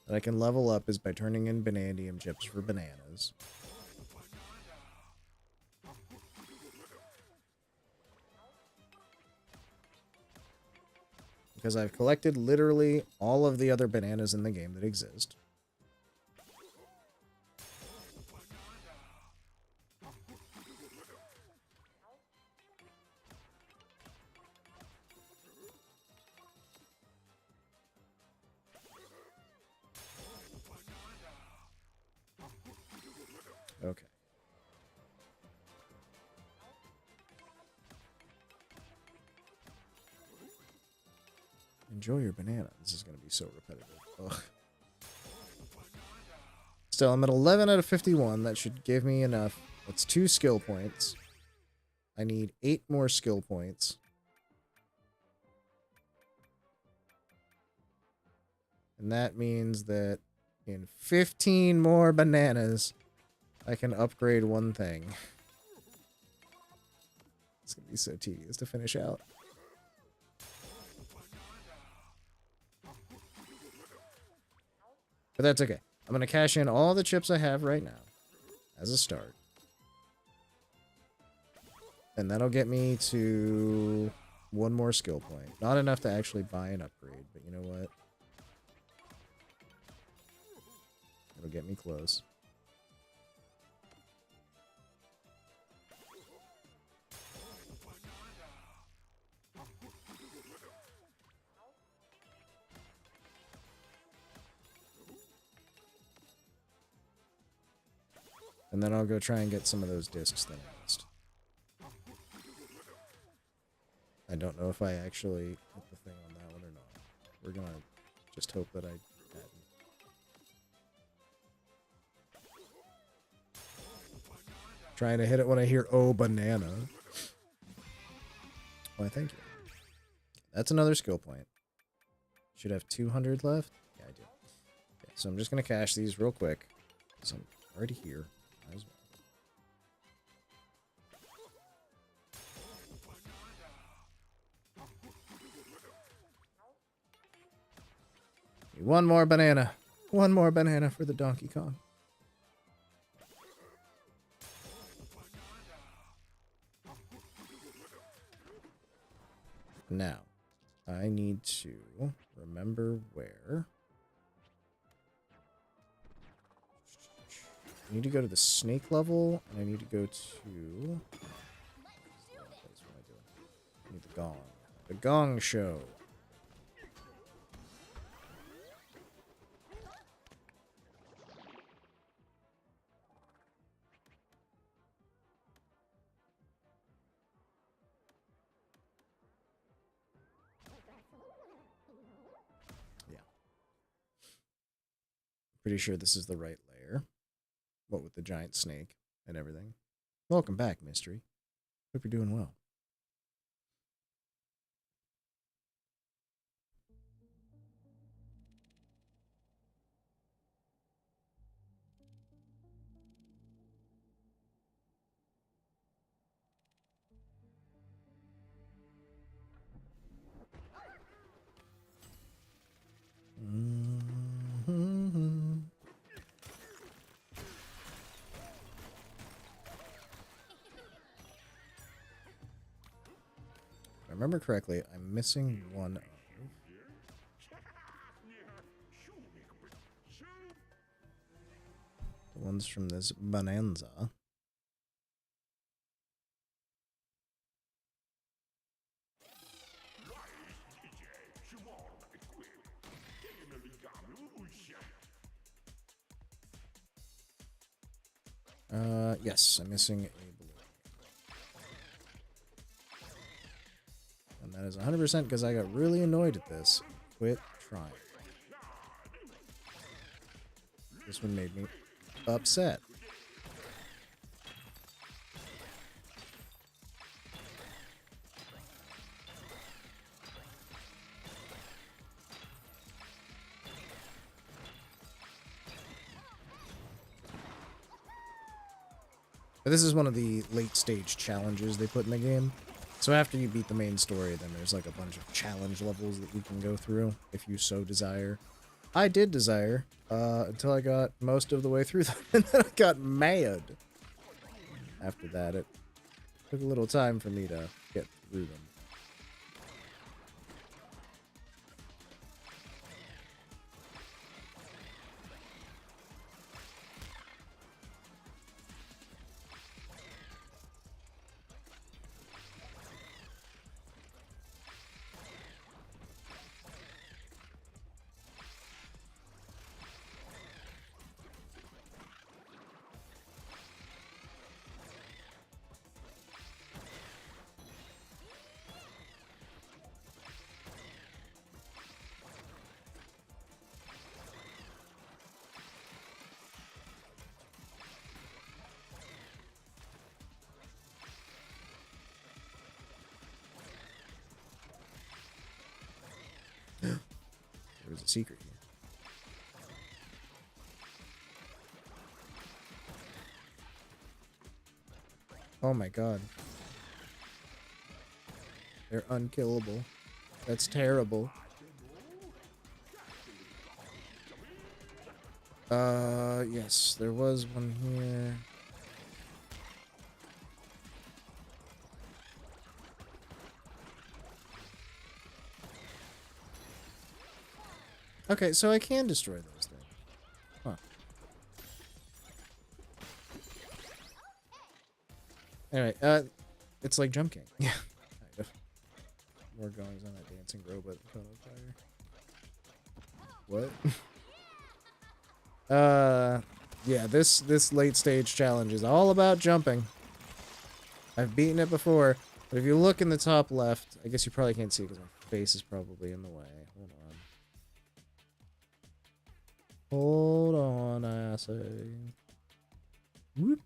Speaker 1: that I can level up is by turning in Bananium chips for bananas. Because I've collected literally all of the other bananas in the game that exist. Okay. Enjoy your banana. This is going to be so repetitive. Ugh. Still, I'm at 11 out of 51. That should give me enough. That's 2 skill points. I need 8 more skill points. And that means that in 15 more bananas, I can upgrade one thing. It's going to be so tedious to finish out. But that's okay. I'm going to cash in all the chips I have right now as a start. And that'll get me to 1 more skill point. Not enough to actually buy an upgrade, but you know what? It'll get me close. And then I'll go try and get some of those discs that I missed. I don't know if I actually hit the thing on that one or not. We're gonna just hope that I hadn't. Trying to hit it when I hear, oh, banana. Why, thank you. That's another skill point. Should have 200 left? Yeah, I do. Okay, so I'm just going to cash these real quick. So I'm already here. Might as well. One more banana. One more banana for the Donkey Kong. Now, I need to remember where. I need to go to the snake level, and I need to go to... What am I doing? I need the gong. The gong show. Yeah. Pretty sure this is the right layer. What with the giant snake and everything. Welcome back, Mystery. Hope you're doing well. If I remember correctly, I'm missing one of the ones from this Bonanza. Yes, I'm missing a blue. And that is 100% because I got really annoyed at this. Quit trying. This one made me upset. But this is one of the late stage challenges they put in the game. So after you beat the main story, then there's like a bunch of challenge levels that you can go through if you so desire. I did desire, until I got most of the way through them, and then I got mad. After that, it took a little time for me to get through them. There's a secret here. Oh my god. They're unkillable. That's terrible. Yes, there was one here. Okay, so I can destroy those things. Huh. Anyway, it's like Jump King. Yeah. Kind of. More goings on that dancing robot caught on fire. What? Yeah, this late stage challenge is all about jumping. I've beaten it before, but if you look in the top left, I guess you probably can't see because my face is probably in the way. Hold on. Hold on, I say. Whoop.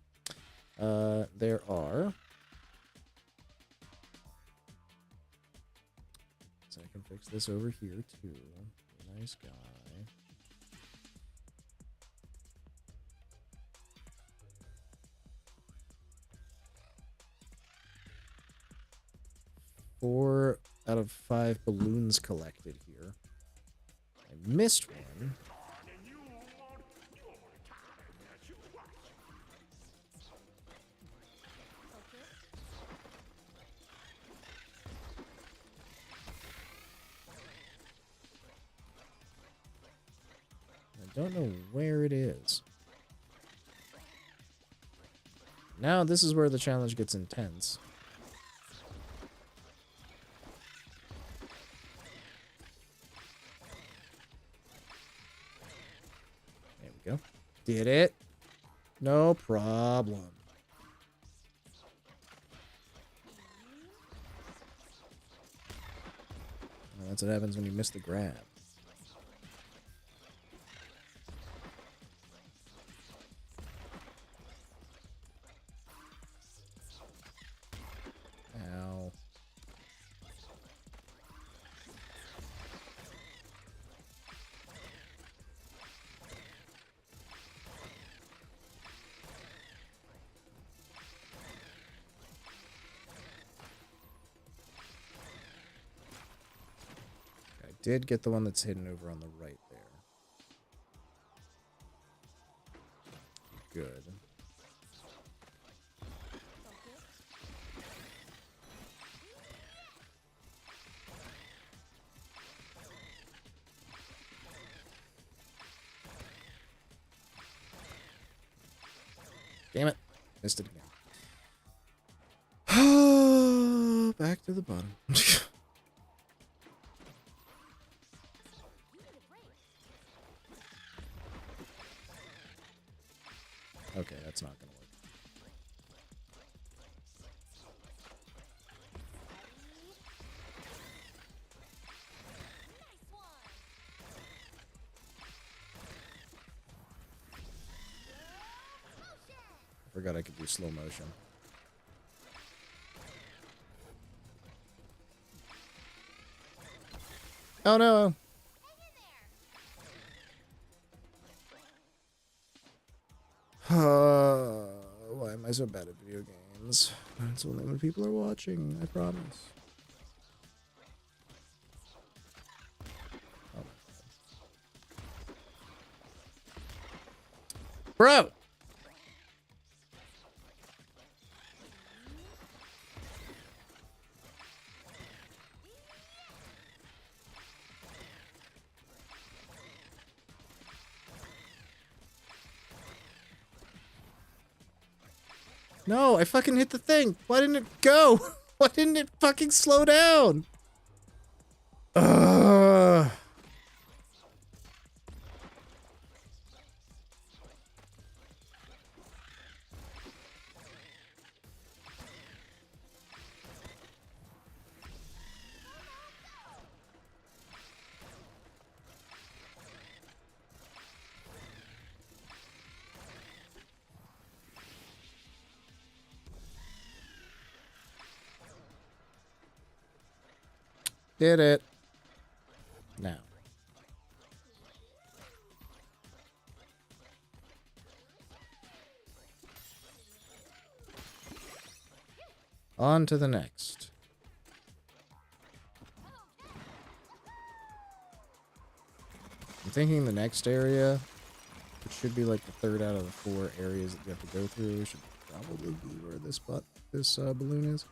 Speaker 1: There are. So I can fix this over here too. Nice guy. Four out of 5 balloons collected here. I missed one. I don't know where it is. Now this is where the challenge gets intense. There we go. Did it. No problem. Well, that's what happens when you miss the grab. Ow. I did get the one that's hidden over on the right there. Good. Damn it. Missed it again. Back to the bottom. Okay, that's not gonna work. I forgot I could do slow motion. Oh no! Why am I I so bad at video games. It's only when people are watching, I promise. Oh. Bro! No, I fucking hit the thing. Why didn't it go? Why didn't it fucking slow down? Ugh. Did it. Now. On to the next. I'm thinking the next area, which should be like the third out of the 4 areas that you have to go through, should probably be where this balloon is.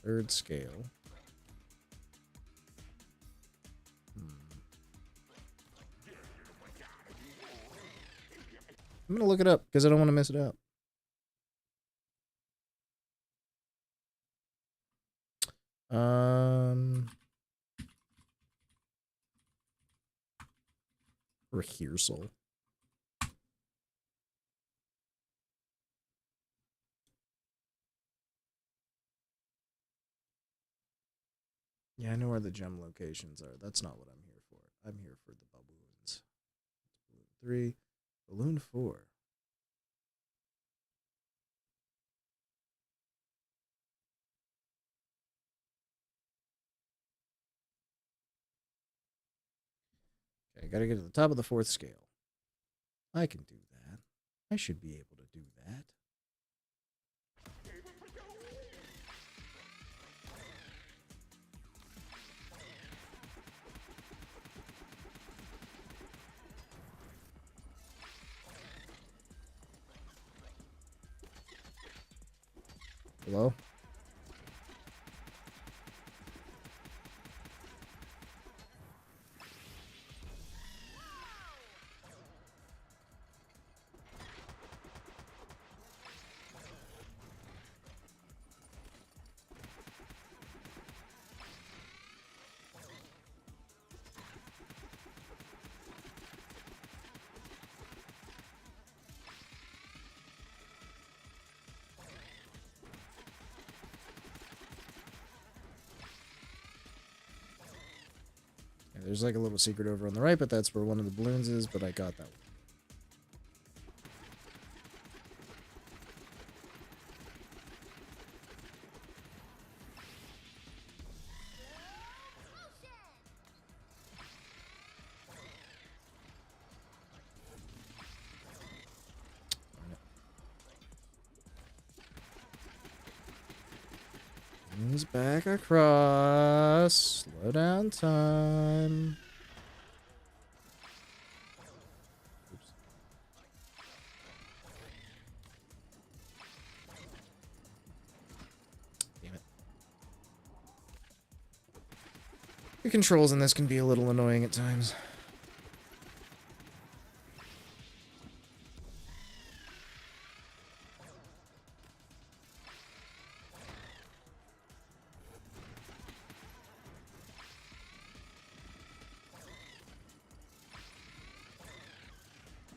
Speaker 1: Third scale. I'm gonna look it up because I don't want to mess it up. Rehearsal. Yeah, I know where the gem locations are. That's not what I'm here for. I'm here for the balloons. Balloon 3, balloon 4. Okay, I gotta get to the top of the 4th scale. I can do that. I should be able to do that. Hello? There's like a little secret over on the right, but that's where one of the balloons is, but I got that one. He's back across. Slow down time. Oops. Damn it. The controls in this can be a little annoying at times.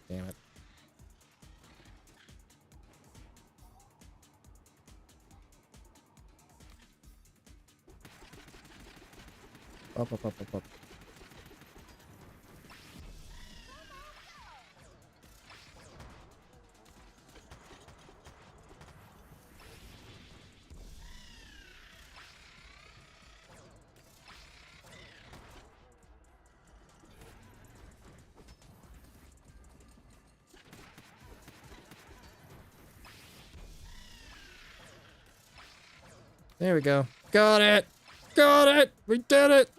Speaker 1: Damn it. Up, up, up, up, up. There we go. Got it! Got it! We did it!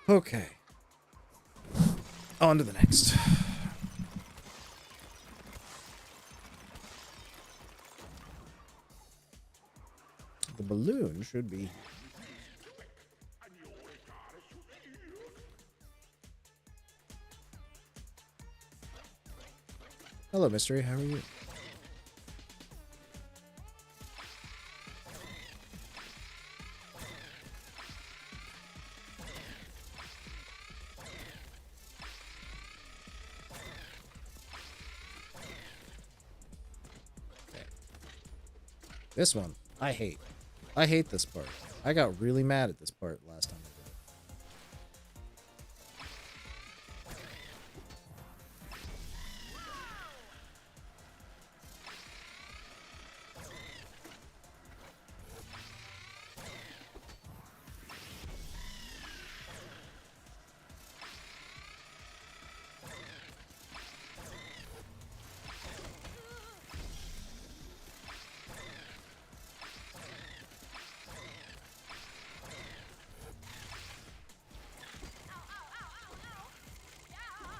Speaker 1: Okay. On to the next. The balloon should be... Hello, Mystery. How are you? Okay. This one, I hate. I hate this part. I got really mad at this part last time I did it.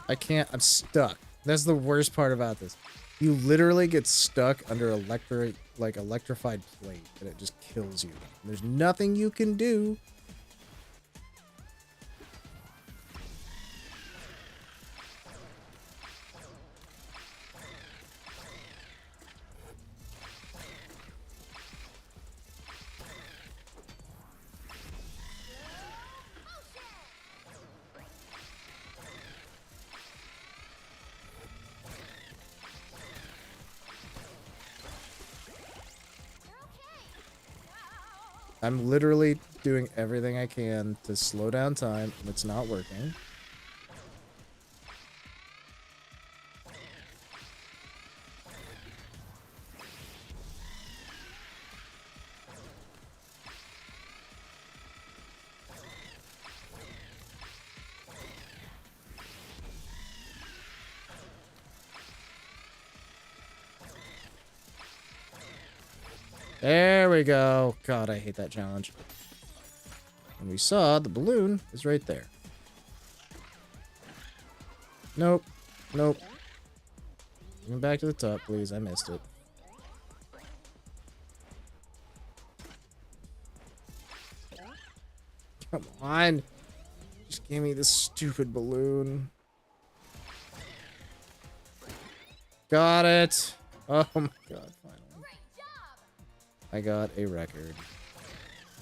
Speaker 1: I can't. I'm stuck. That's the worst part about this. You literally get stuck under electrified plate, and it just kills you. There's nothing you can do. I'm literally doing everything I can to slow down time, and it's not working. There we go. God, I hate that challenge. And we saw the balloon is right there. Nope. Nope. Going back to the top, please. I missed it. Come on. Just give me this stupid balloon. Got it. Oh my god, finally. I got a record.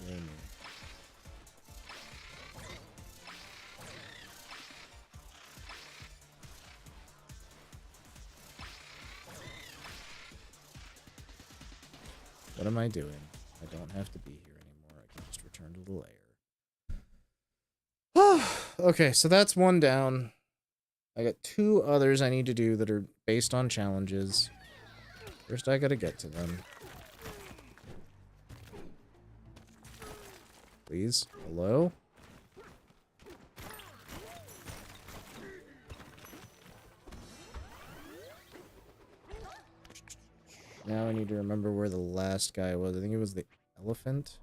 Speaker 1: Yay me. What am I doing? I don't have to be here anymore. I can just return to the lair. Okay, so that's one down. I got two others I need to do that are based on challenges. First, I gotta get to them. Please? Hello? Now I need to remember where the last guy was. I think it was the elephant.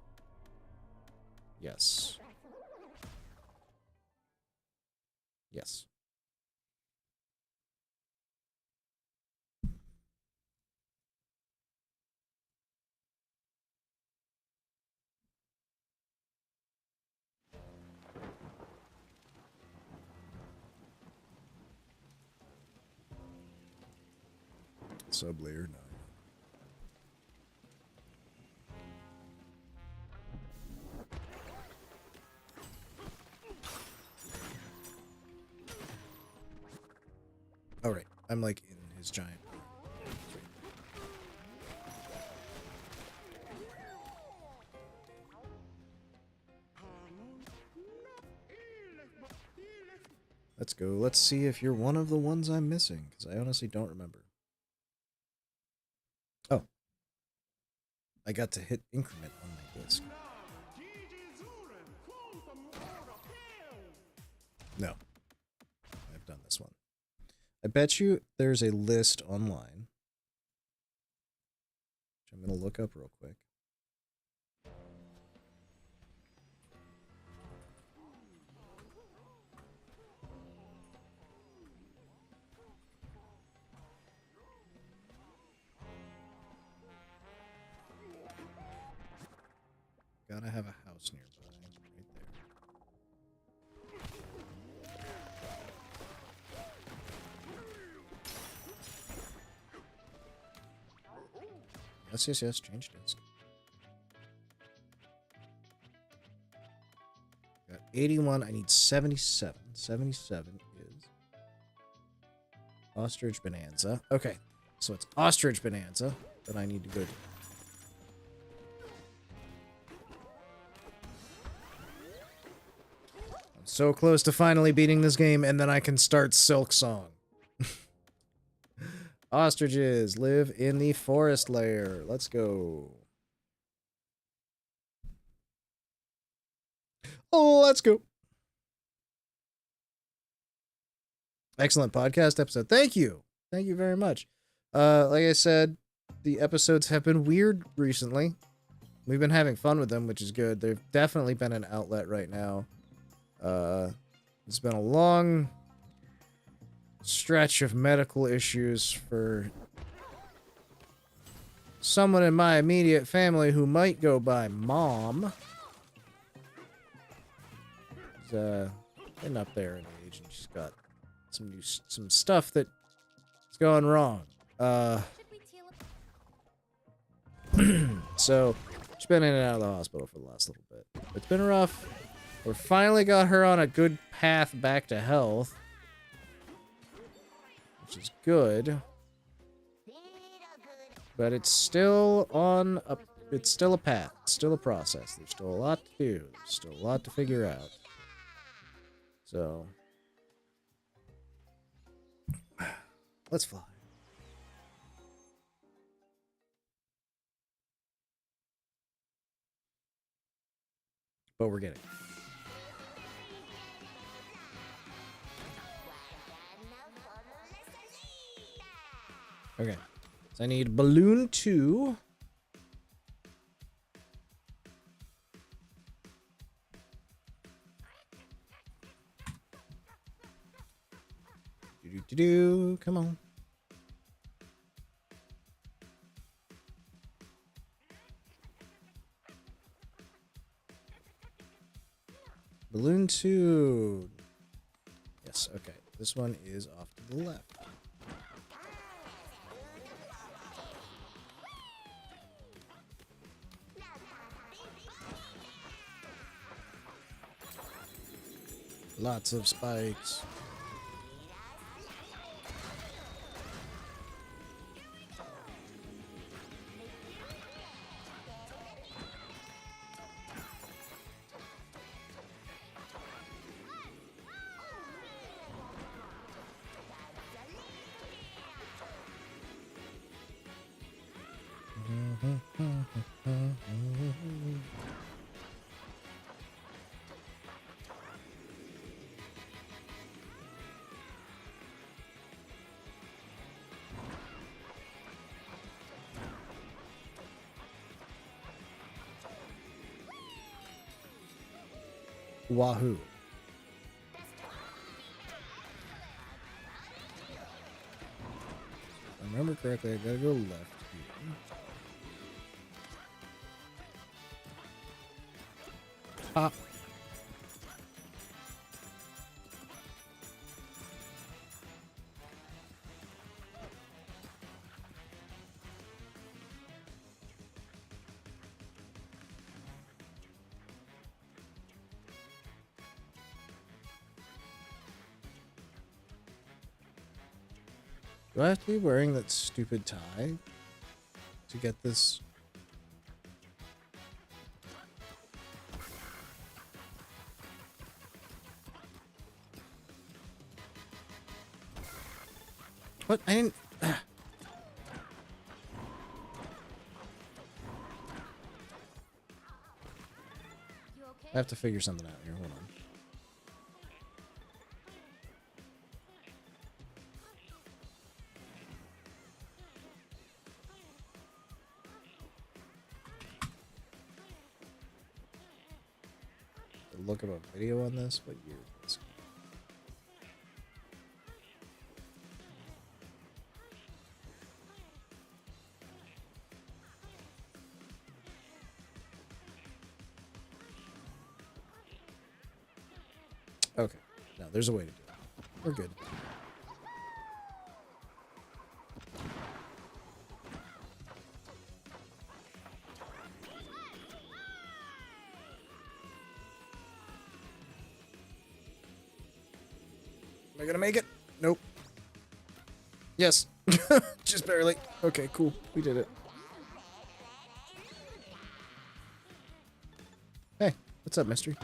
Speaker 1: Yes. Yes. Sublayer 9. All right, I'm like in his giant. Let's go. Let's see if you're one of the ones I'm missing, because I honestly don't remember. Oh. I got to hit increment on my disc. No. I've done this one. I bet you there's a list online, which I'm going to look up real quick. Gotta have a house nearby, right there. Yes, change disc. Got 81, I need 77. 77 is Ostrich Bonanza. Okay, so it's Ostrich Bonanza that I need to go to. I'm so close to finally beating this game, and then I can start Silk Song. Ostriches live in the forest lair. Let's go. Oh, let's go. Excellent podcast episode. Thank you. Thank you very much. Like I said, the episodes have been weird recently. We've been having fun with them, which is good. They've definitely been an outlet right now. It's been a long stretch of medical issues for someone in my immediate family who might go by Mom. She's getting up there in age, and she's got some stuff that's going wrong. So she's been in and out of the hospital for the last little bit. It's been rough. We finally got her on a good path back to health, which is good. But it's still on a it's still a path, it's still a process. There's still a lot to do. There's still a lot to figure out. So let's fly. But we're getting it. Okay. So I need Balloon 2. Do-do-do-do. Come on. Balloon 2. Yes, okay. This one is off to the left. Lots of spikes. Wahoo. If I remember correctly, I gotta go left here. Pop. Do I have to be wearing that stupid tie to get this? What? I didn't... I have to figure something out here. Hold on. look up a video on this. What year is this? Okay. No, there's a way to do it. We're good. Am I gonna make it? Nope. Yes. Just barely. Okay, cool. We did it. Hey, what's up, mystery?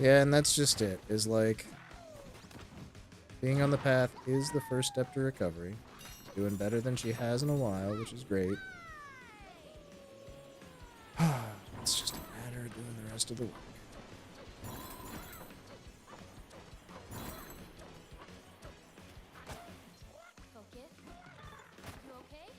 Speaker 1: Yeah, and that's just it. Is like being on the path is the first step to recovery. Doing better than she has in a while, which is great. It's just a matter of doing the rest of the work.
Speaker 2: Focus. You okay?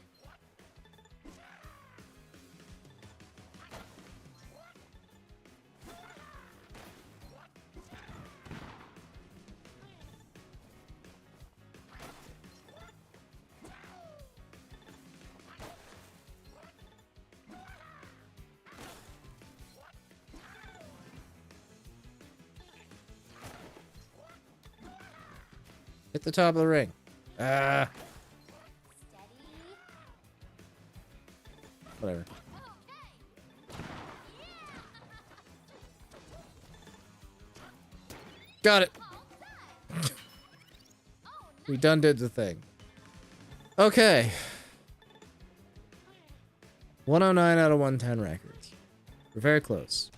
Speaker 1: Hit the top of the ring. Ah,
Speaker 2: Steady.
Speaker 1: whatever. Got it. We done did the thing. Okay. 109 out of 110 records. We're very close.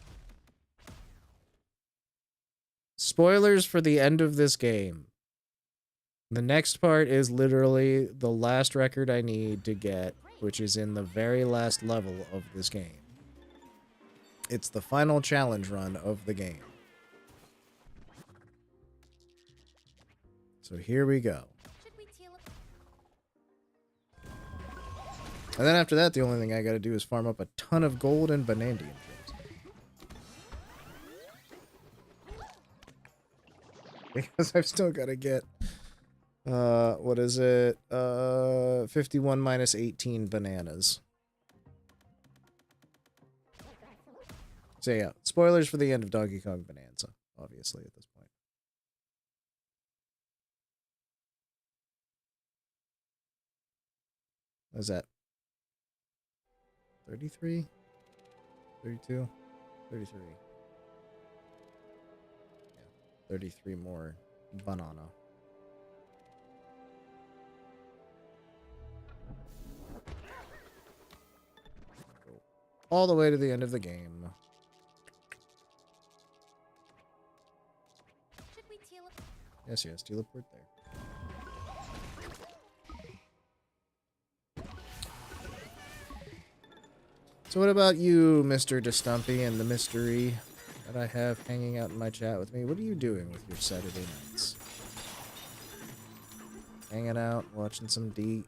Speaker 1: Spoilers for the end of this game. The next part is literally the last record I need to get, which is in the very last level of this game. It's the final challenge run of the game. So here we go.
Speaker 2: Should we teal up?
Speaker 1: And then after that, the only thing I gotta do is farm up a ton of gold and Banandian gems. Because I've still gotta get, what is it? 51 minus 18 bananas. So yeah, spoilers for the end of Donkey Kong Bonanza, obviously, at this point. What's that? 33? 32? 33. Yeah, 33 more banana. Go all the way to the end of the game.
Speaker 2: Should we teal up?
Speaker 1: Yes, yes, teleport there. So what about you, Mr. DeStumpy, and the mystery that I have hanging out in my chat with me? What are you doing with your Saturday nights? Hanging out, watching some deep.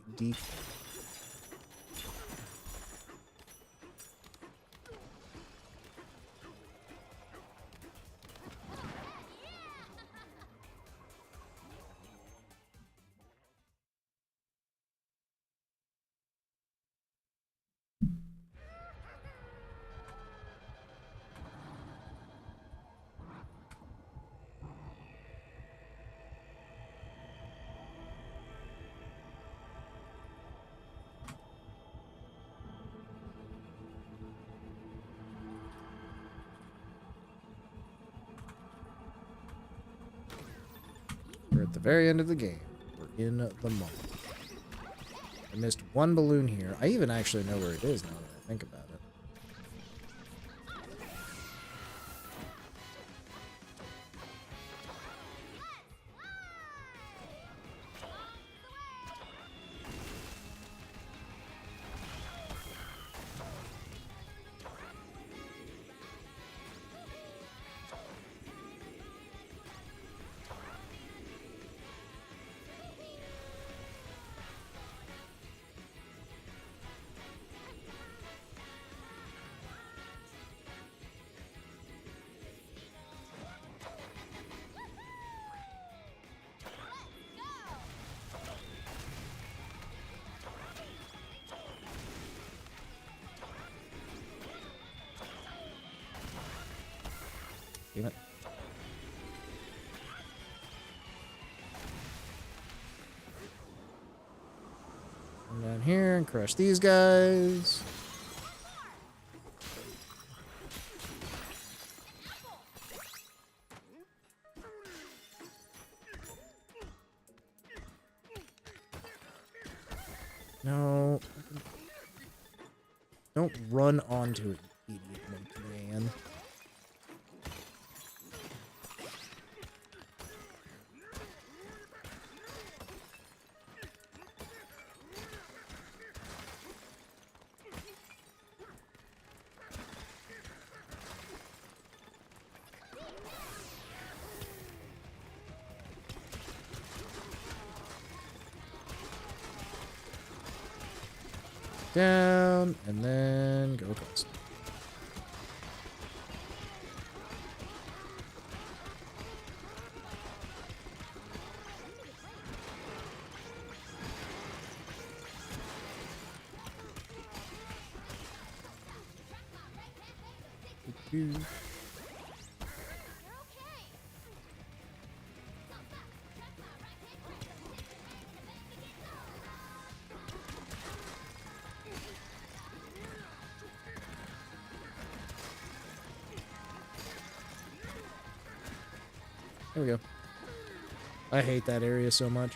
Speaker 1: We're at the very end of the game. We're in the moment. I missed one balloon here. I even actually know where it is now that I think about it. Damn it. Come down here and crush these guys. No. Don't run onto it, you idiot monkey man. Down, and then go across.
Speaker 2: You're okay.
Speaker 1: There we go. I hate that area so much.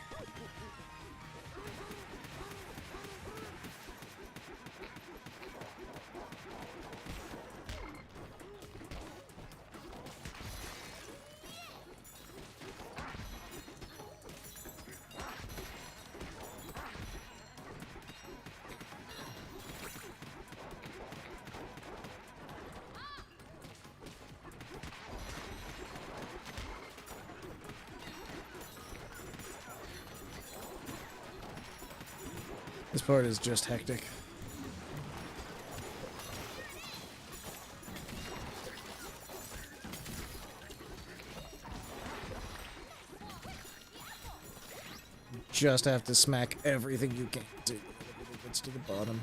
Speaker 1: This part is just hectic. Just have to smack everything you can do when it gets to the bottom.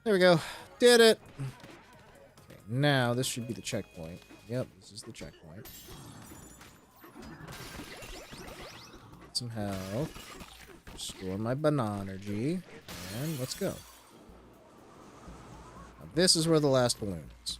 Speaker 1: There we go. Did it! Okay, now this should be the checkpoint. Yep, this is the checkpoint. Get some health. Restore my Bannergy, and let's go. Now, this is where the last balloon is.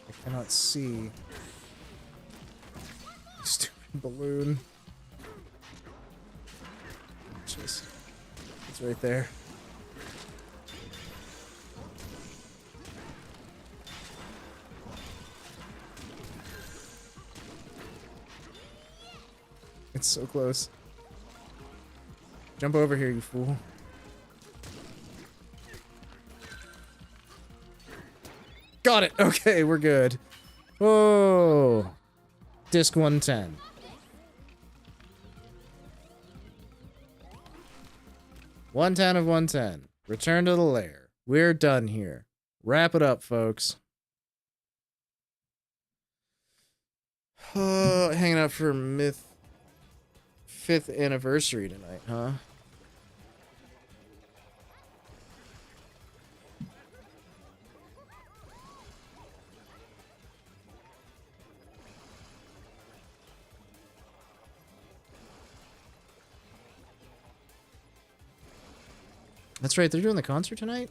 Speaker 1: I cannot see. Stupid balloon. Jeez. It's right there. It's so close. Jump over here, you fool. Got it. Okay, we're good. Whoa. Disc 110. One ten of 110. Return to the lair. We're done here. Wrap it up, folks. Hanging out for Myth 5th anniversary tonight, huh? That's right, they're doing the concert tonight?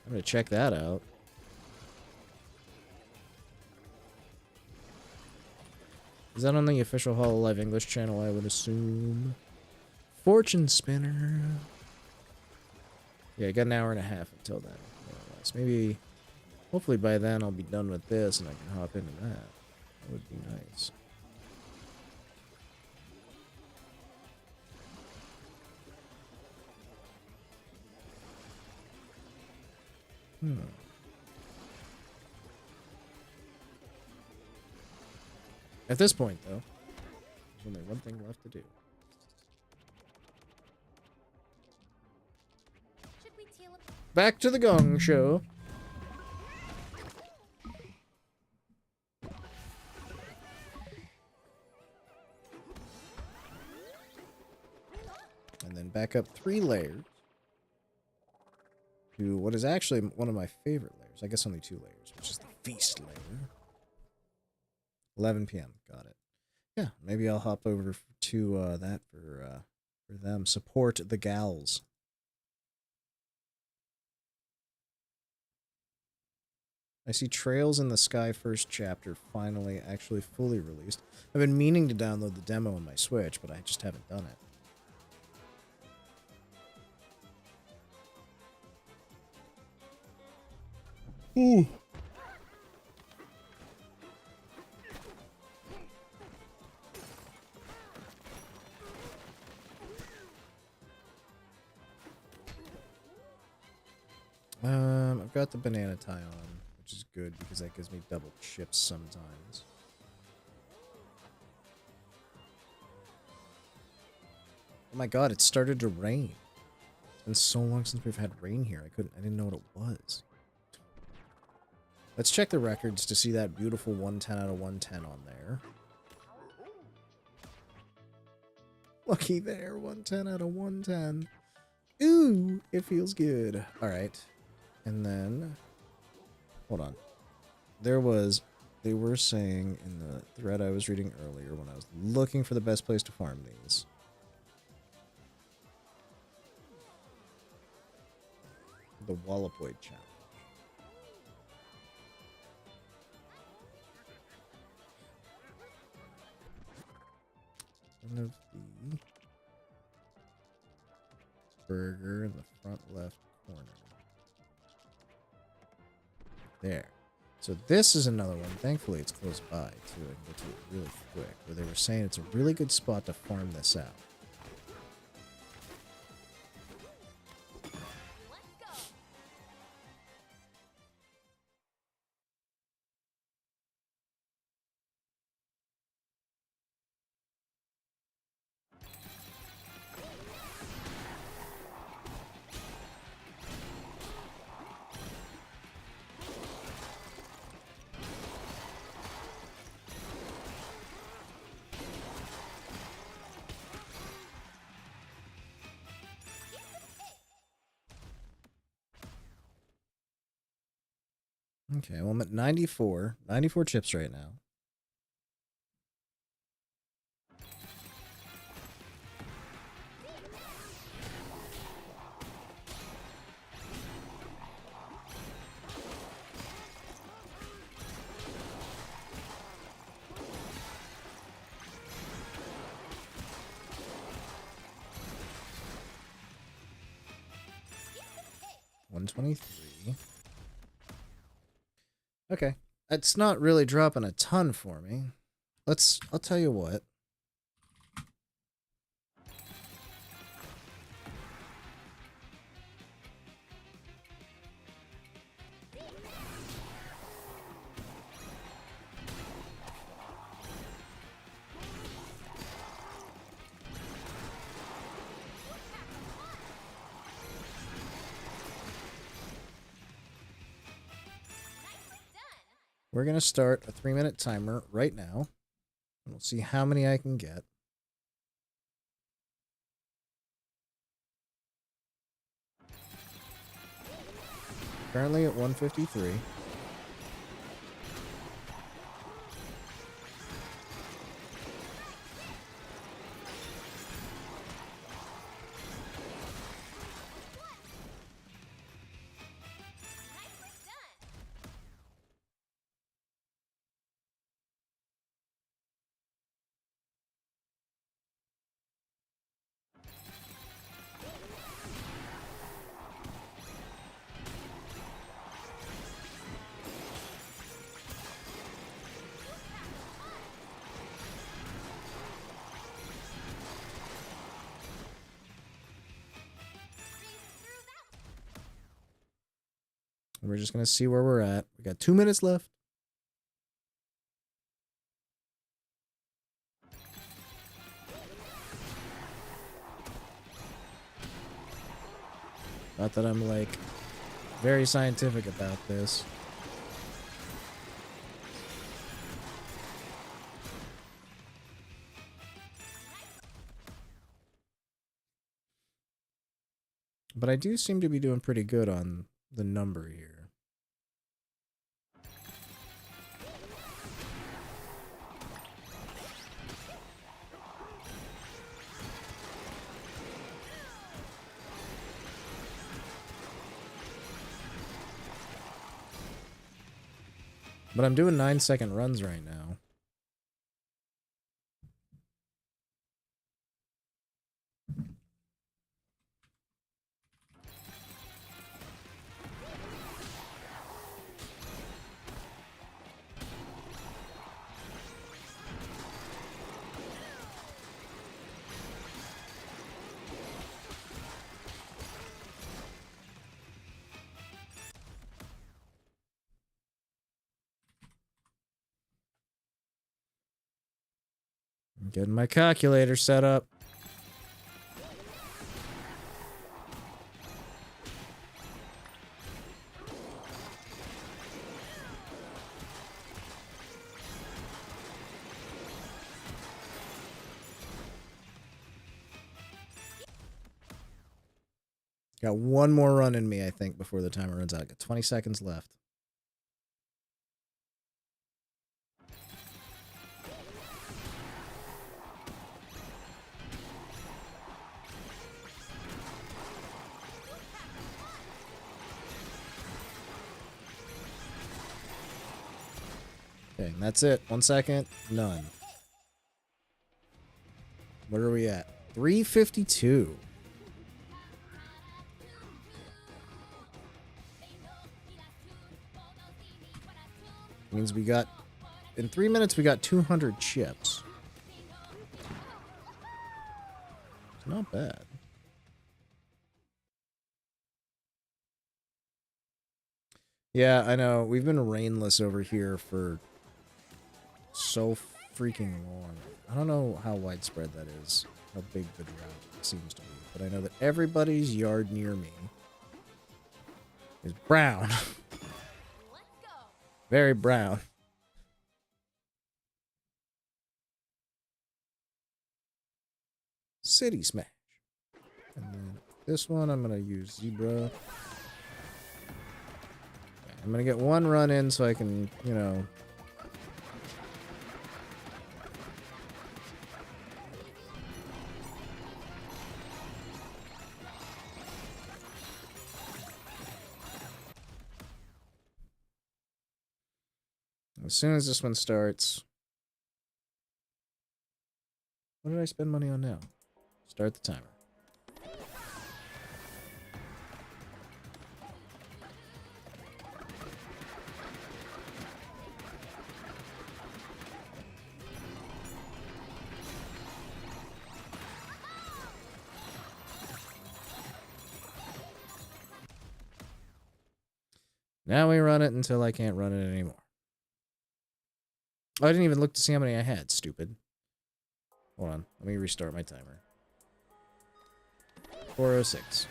Speaker 1: I'm gonna check that out. Is that on the official Hololive English channel, I would assume? Fortune Spinner. Yeah, I got an hour and a half until then, more or less. Maybe, hopefully by then I'll be done with this and I can hop into that. That would be nice. At this point, though, there's only one thing left to do.
Speaker 2: Should we teleport?
Speaker 1: Back to the Gong Show. And then back up 3 layers to what is actually one of my favorite layers. I guess only 2 layers, which is the Feast layer. 11 p.m. Got it. Yeah, maybe I'll hop over to that for them. Support the gals. I see Trails in the Sky first chapter finally actually fully released. I've been meaning to download the demo on my Switch, but I just haven't done it. Ooh. I've got the banana tie on, which is good because that gives me double chips sometimes. Oh my god, it started to rain. It's been so long since we've had rain here. I didn't know what it was. Let's check the records to see that beautiful 110 out of 110 on there. Looky there, 110 out of 110. Ooh, it feels good. All right. And then, hold on. They were saying in the thread I was reading earlier when I was looking for the best place to farm these. The Wallopoid Challenge. One of the burger in the front left corner. There. So this is another one. Thankfully, it's close by, too. I can get to it really quick. Where they were saying it's a really good spot to farm this out. Okay, well, I'm at 94. 94 chips right now. $123. Okay. It's not really dropping a ton for me. I'll tell you what. We're going to start a 3-minute timer right now. And we'll see how many I can get. Currently at 153. We're just going to see where we're at. We got 2 minutes left. Not that I'm like very scientific about this. But I do seem to be doing pretty good on the number here. But I'm doing 9-second runs right now. I'm getting my calculator set up. Got one more run in me, I think, before the timer runs out. Got 20 seconds left. Okay, that's it. 1 second. None. Where are we at? 352. Means we got... In 3 minutes, we got 200 chips. It's not bad. Yeah, I know. We've been rainless over here for so freaking long. I don't know how widespread that is, how big the drought seems to be, but I know that everybody's yard near me is brown. Very brown. City Smash. And then this one, I'm going to use Zebra. I'm going to get one run in so I can, you know... As soon as this one starts... What did I spend money on now? Start the timer. Now we run it until I can't run it anymore. Oh, I didn't even look to see how many I had, stupid. Hold on, let me restart my timer. 406.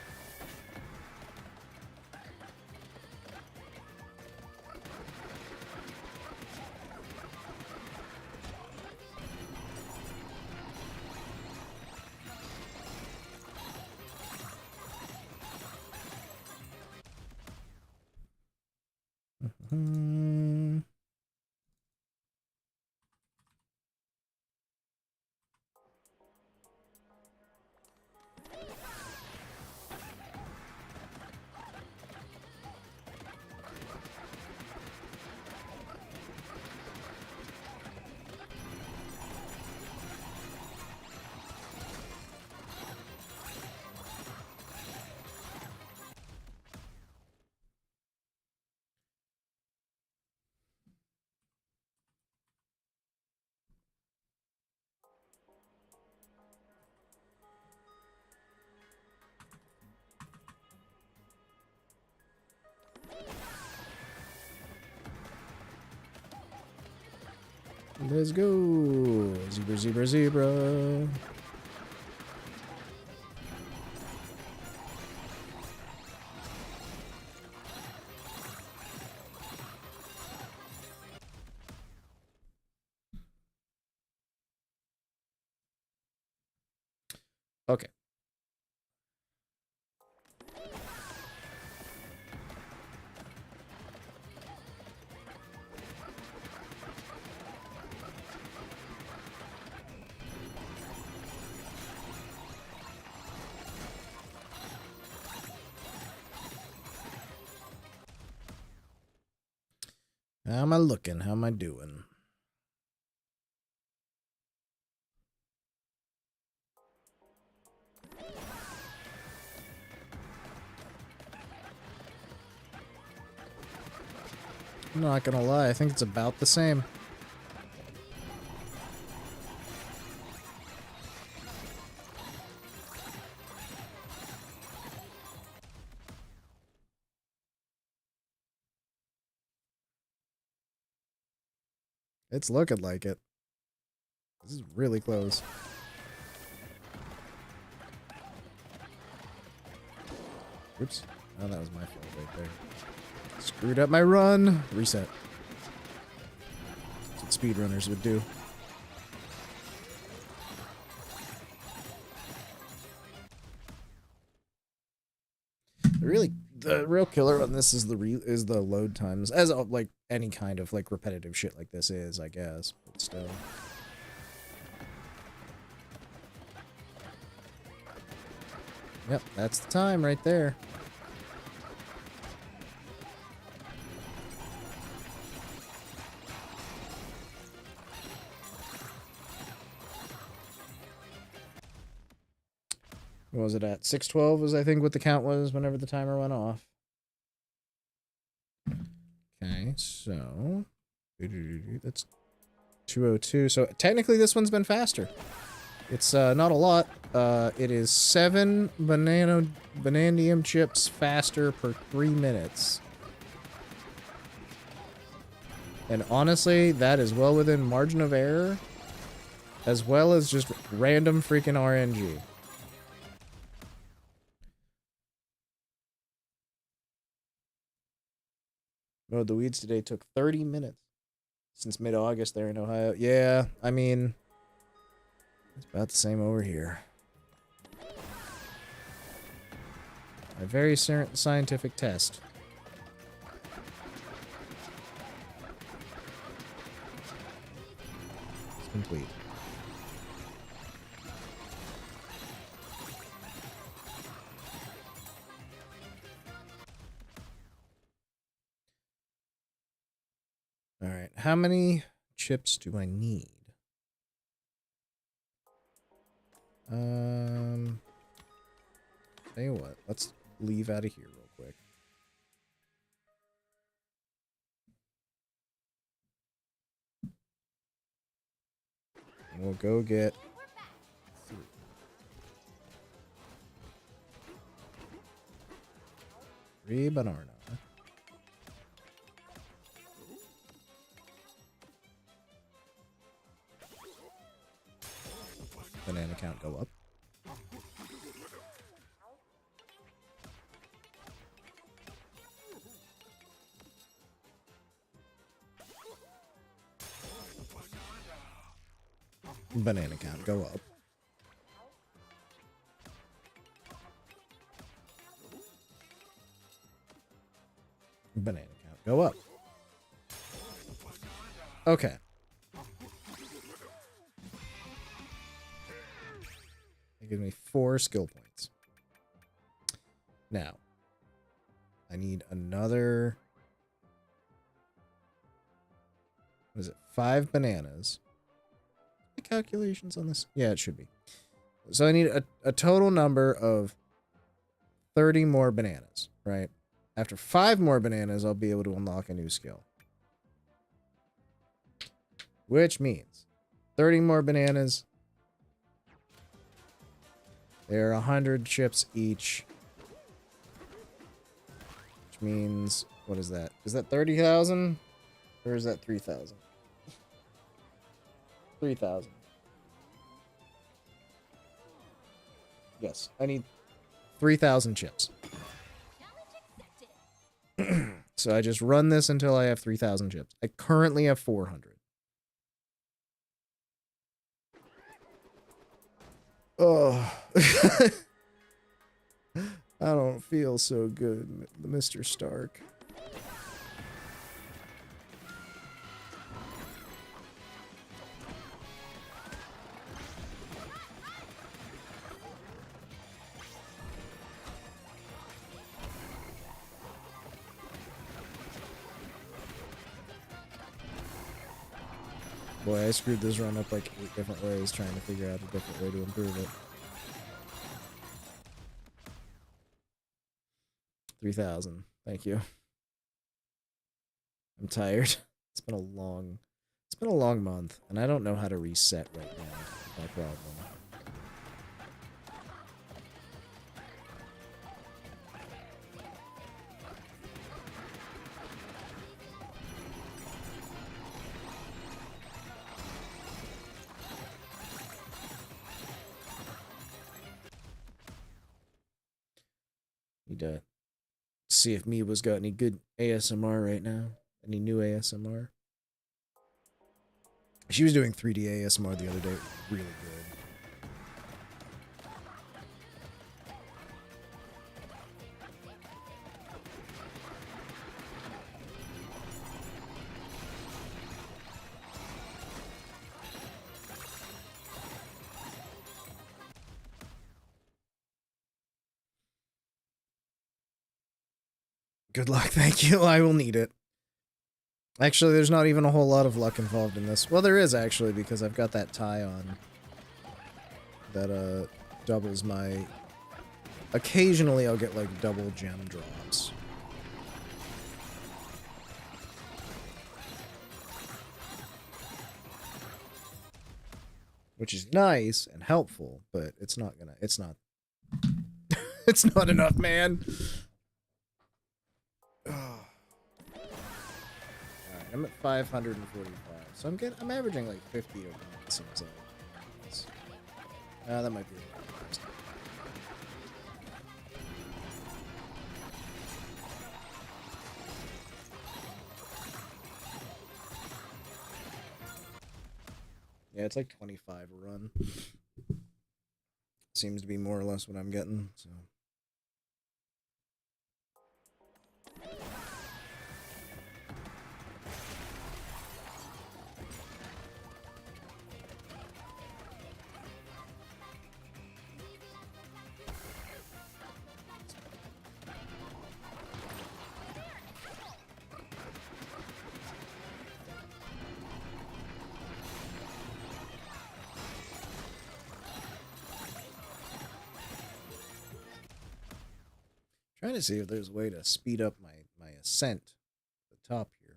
Speaker 1: Let's go. Zebra, zebra, zebra. Okay. How am I looking? How am I doing? I'm not gonna lie, I think it's about the same. It's looking like it. This is really close. Oops. Oh, that was my fault right there. Screwed up my run. Reset. That's what speedrunners would do. The real killer on this is the load times, as like any kind of like repetitive shit like this is, I guess, but still. Yep, that's the time right there. What was it at? 6:12 was, I think, what the count was whenever the timer went off. Okay, so that's 2:02. So technically this one's been faster. It's not a lot. It is 7 Bananium chips faster per 3 minutes. And honestly, that is well within margin of error, as well as just random freaking RNG. Mowed the weeds today took 30 minutes. Since mid-August there in Ohio. Yeah, I mean, it's about the same over here. A very scientific test. It's complete. All right, how many chips do I need? Tell you what, let's leave out of here real quick. And we'll go get 3 banana. Banana count go up. Banana count go up. Banana count go up. Okay. It gives me 4 skill points. Now, I need another... What is it? 5 bananas. The calculations on this? Yeah, it should be. So I need a total number of 30 more bananas, right? After 5 more bananas, I'll be able to unlock a new skill. Which means 30 more bananas. They're 100 chips each. Which means, what is that? Is that 30,000? Or is that 3,000? 3,000. Yes, I need 3,000 chips. So I just run this until I have 3,000 chips. I currently have 400. Oh. I don't feel so good, Mr. Stark. Boy, I screwed this run up like 8 different ways trying to figure out a different way to improve it. 3,000. Thank you. I'm tired. It's been a long month, and I don't know how to reset right now. That's my problem. Need to see if Meewa's got any good ASMR right now. Any new ASMR? She was doing 3D ASMR the other day. Really good. Good luck, thank you. I will need it. Actually, there's not even a whole lot of luck involved in this. Well, there is actually, because I've got that tie on. That, doubles my... Occasionally I'll get, like, double gem drops. Which is nice and helpful, but it's not gonna... It's not... It's not enough, man! I'm at 545, so I'm averaging like 50 a month, it seems like. That might be a little bit. Yeah, it's like 25 a run. Seems to be more or less what I'm getting, so... Trying to see if there's a way to speed up my ascent to the top here.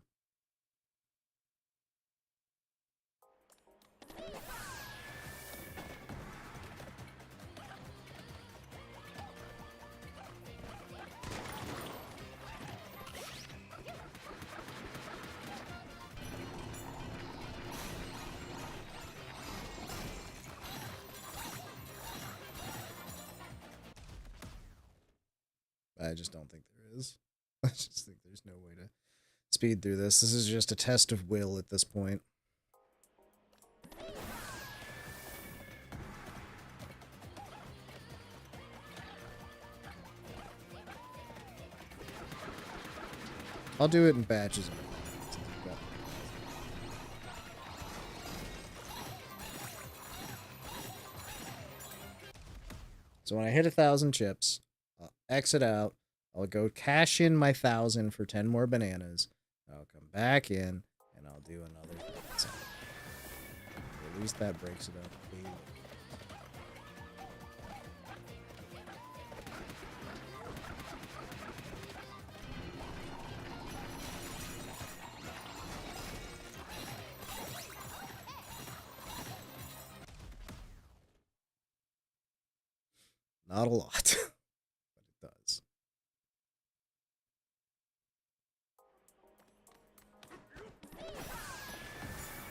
Speaker 1: I just don't think there is. I just think there's no way to speed through this. This is just a test of will at this point. I'll do it in batches. So when I hit 1,000 chips, I'll exit out. I'll go cash in my 1,000 for 10 more bananas. I'll come back in, and I'll do another 1,000. At least that breaks it up. Not a lot, but it does.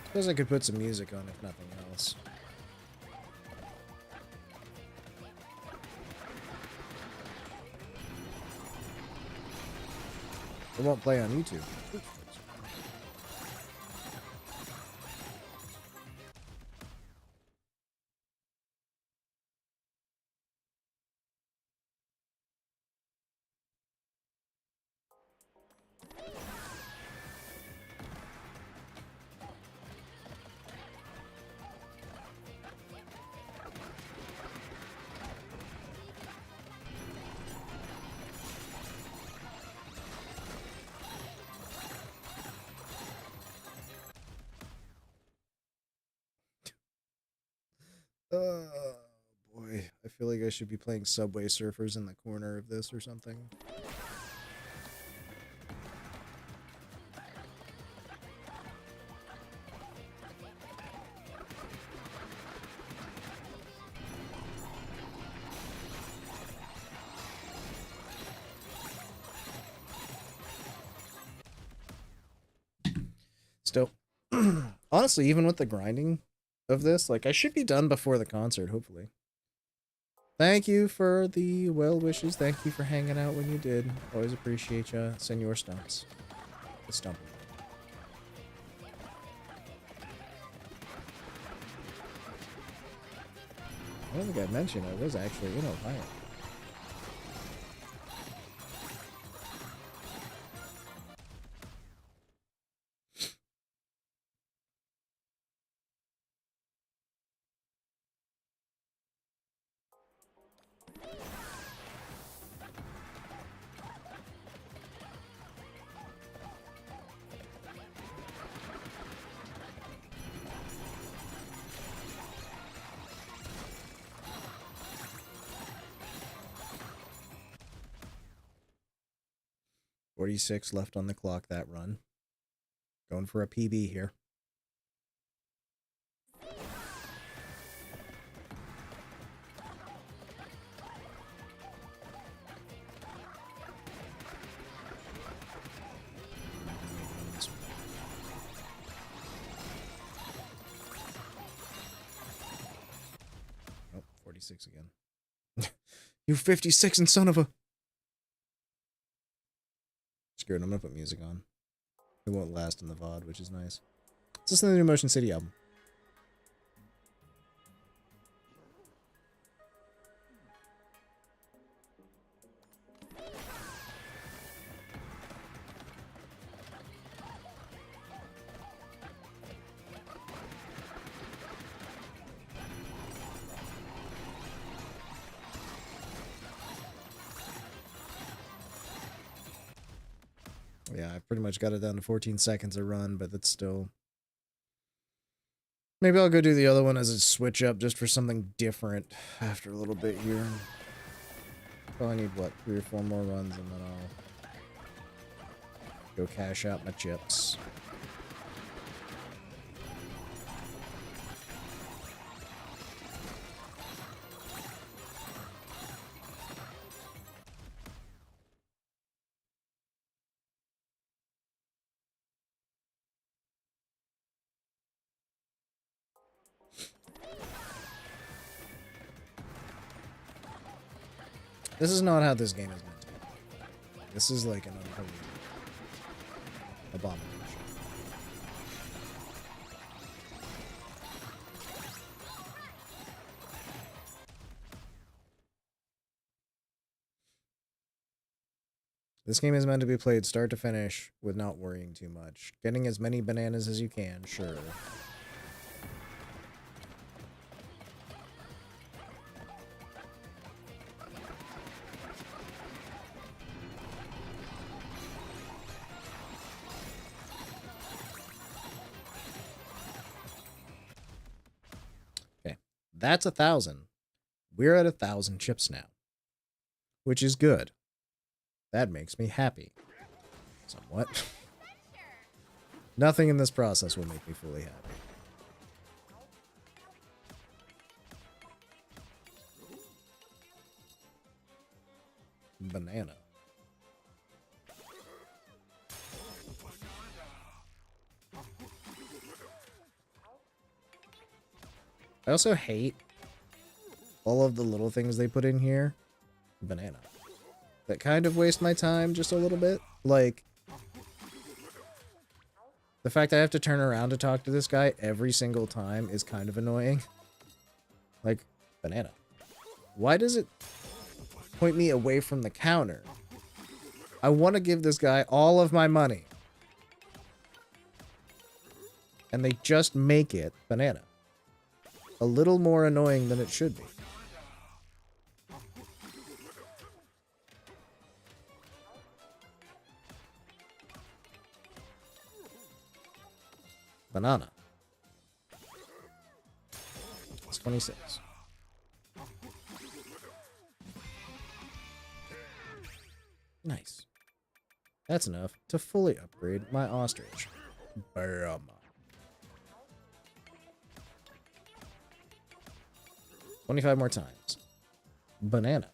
Speaker 1: Suppose I could put some music on if nothing else. It won't play on YouTube. Boy, I feel like I should be playing Subway Surfers in the corner of this or something. Still, honestly, even with the grinding of this, like, I should be done before the concert, hopefully. Thank you for the well wishes. Thank you for hanging out when you did. Always appreciate ya, Senor Stumps. The Stump. I don't think I mentioned I was actually in Ohio. .46 left on the clock that run. Going for a PB here. Oh, 46 again. You 56 and son of a... Screw it, I'm gonna put music on. It won't last in the VOD, which is nice. Let's listen to the new Motion City album. Yeah, I pretty much got it down to 14 seconds a run, but that's still... Maybe I'll go do the other one as a switch up just for something different after a little bit here. Probably need, what, 3 or 4 more runs and then I'll go cash out my chips. This is not how this game is meant to be. This is like an unholy abomination. This game is meant to be played start to finish with not worrying too much. Getting as many bananas as you can, sure. That's 1,000. We're at 1,000 chips now, which is good. That makes me happy. Somewhat. Nothing in this process will make me fully happy. Banana. I also hate all of the little things they put in here. Banana. That kind of waste my time just a little bit. Like, the fact I have to turn around to talk to this guy every single time is kind of annoying. Like, banana. Why does it point me away from the counter? I want to give this guy all of my money. And they just make it banana. A little more annoying than it should be. Banana. It's 26. Nice. That's enough to fully upgrade my ostrich. Bam. 25 more times. Banana.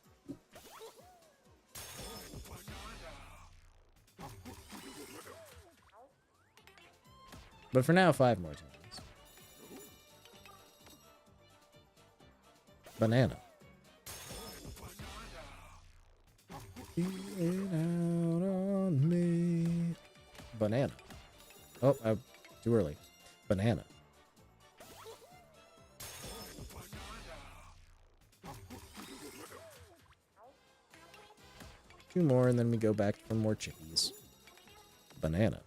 Speaker 1: But for now, 5 more times. Banana. Get out on me. Banana. Oh, too early. Banana. Two more, and then we go back for more chickies. Banana.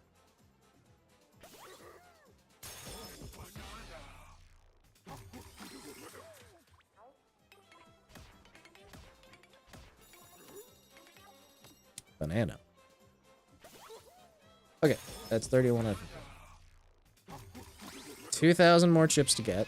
Speaker 1: Banana. Okay, that's 31 out of 50. 2,000 more chips to get.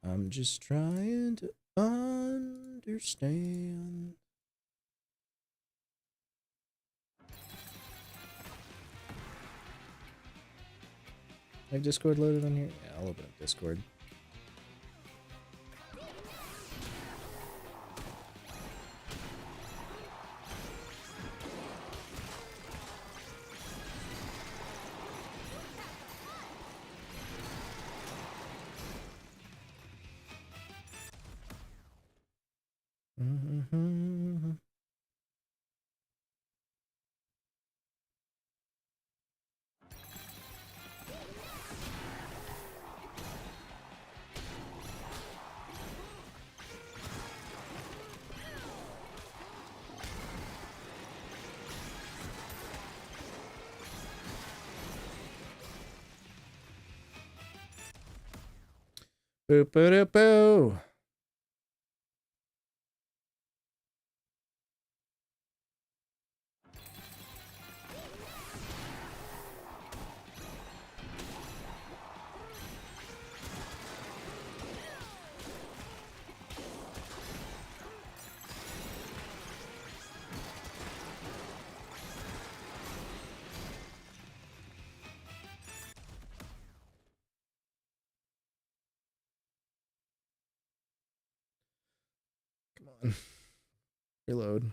Speaker 1: I'm just trying to understand. I have Discord loaded on here? Yeah, I'll open up Discord. Boo boo doo boo. Come on. Reload.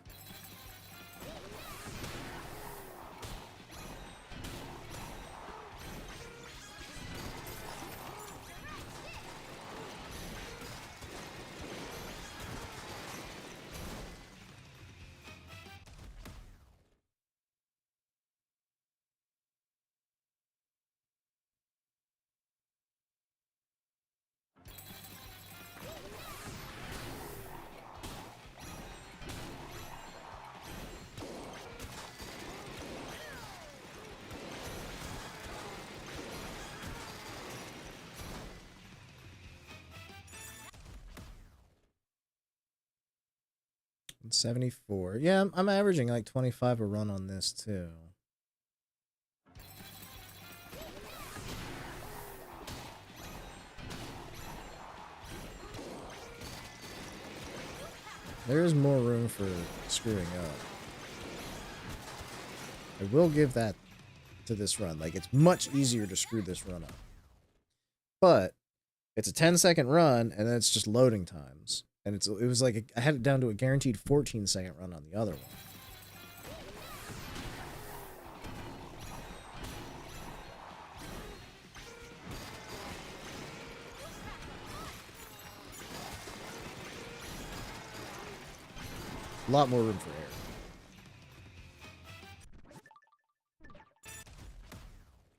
Speaker 1: And 74. Yeah, I'm averaging like 25 a run on this too. There is more room for screwing up. I will give that to this run. Like, it's much easier to screw this run up. But it's a 10-second run, and then it's just loading times. And it was like, I had it down to a guaranteed 14-second run on the other one. A lot more room for error.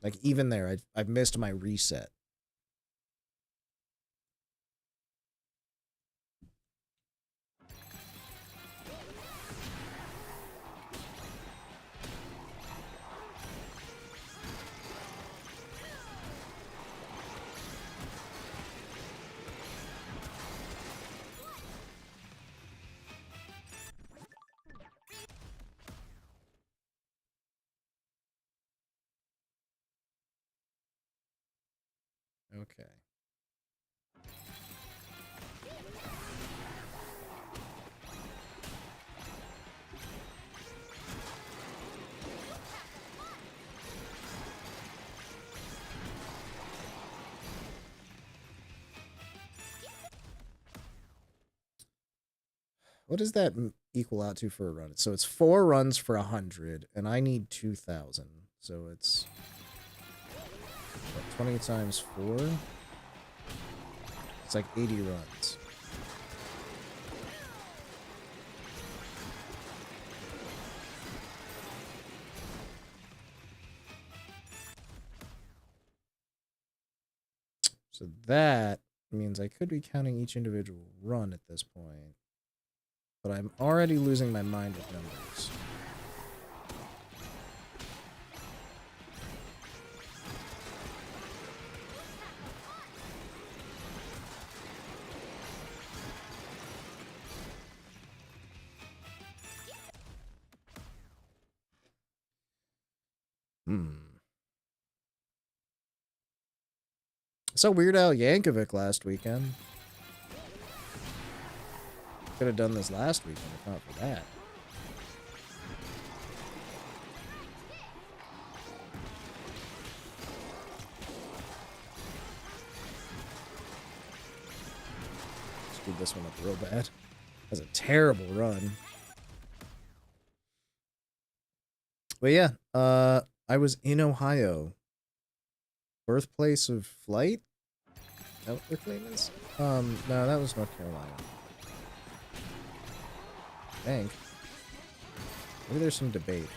Speaker 1: Like, even there, I've missed my reset. Okay. What does that equal out to for a run? So it's 4 runs for 100, and I need 2,000. So it's what, 20 times 4? It's like 80 runs. So that means I could be counting each individual run at this point. But I'm already losing my mind with numbers. I saw Weird Al Yankovic last weekend. Could have done this last weekend if not for that. Screwed this one up real bad. That's a terrible run. But yeah, I was in Ohio. Birthplace of Flight? Is that what their claim is? No, that was North Carolina. I think. Maybe there's some debate.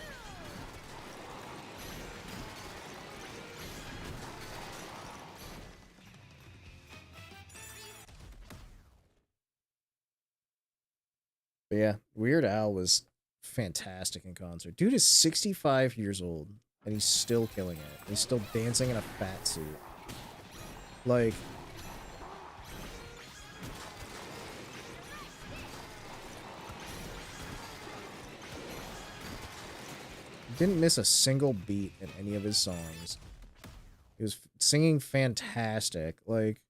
Speaker 1: But yeah, Weird Al was fantastic in concert. Dude is 65 years old, and he's still killing it. He's still dancing in a fat suit. Like... didn't miss a single beat in any of his songs. He was singing fantastic. Like...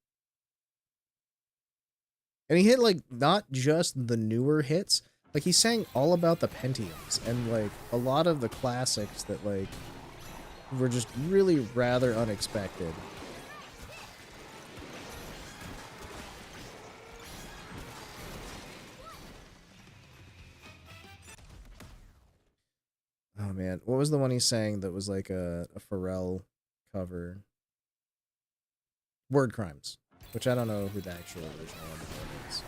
Speaker 1: and he hit, like, not just the newer hits. Like, he sang all about the Pentiums and, like, a lot of the classics that, like, were just really rather unexpected. Oh, man. What was the one he sang that was, like, a Pharrell cover? Word Crimes. Which I don't know who the actual original one is.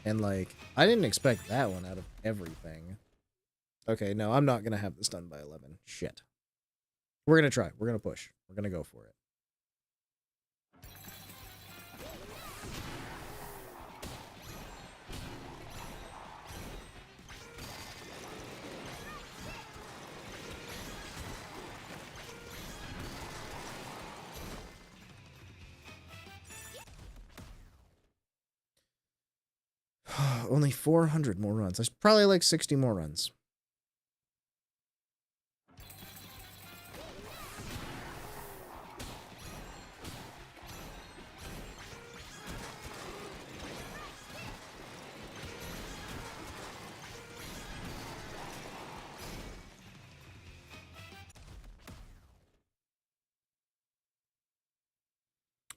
Speaker 1: And, like, I didn't expect that one out of everything. Okay, no, I'm not going to have this done by 11. Shit. We're going to try. We're going to push. We're going to go for it. Only 400 more runs. There's probably like 60 more runs.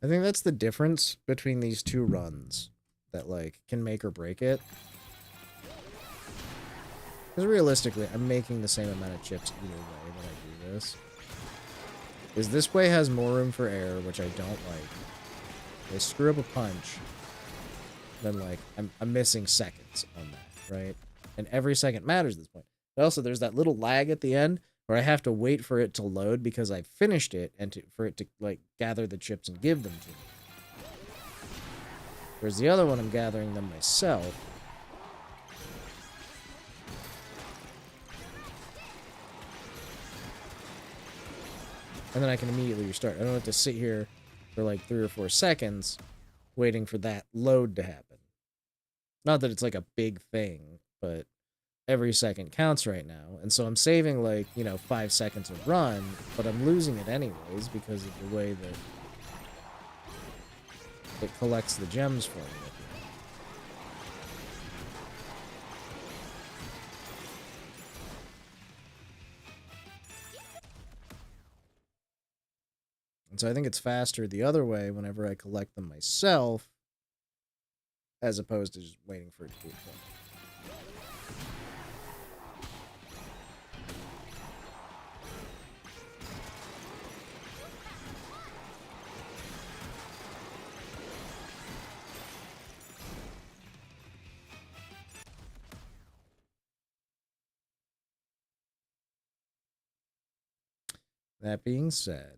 Speaker 1: I think that's the difference between these two runs that, like, can make or break it. Because realistically, I'm making the same amount of chips either way when I do this. Is this way has more room for error, which I don't like. If I screw up a punch, then, like, I'm missing seconds on that, right? And every second matters at this point. But also, there's that little lag at the end where I have to wait for it to load because I've finished it and for it to, like, gather the chips and give them to me. Whereas the other one, I'm gathering them myself. And then I can immediately restart. I don't have to sit here for like 3 or 4 seconds waiting for that load to happen. Not that it's like a big thing, but every second counts right now. And so I'm saving like, 5 seconds of run, but I'm losing it anyways because of the way that it collects the gems for me. And so I think it's faster the other way whenever I collect them myself, as opposed to just waiting for it to do it. That being said,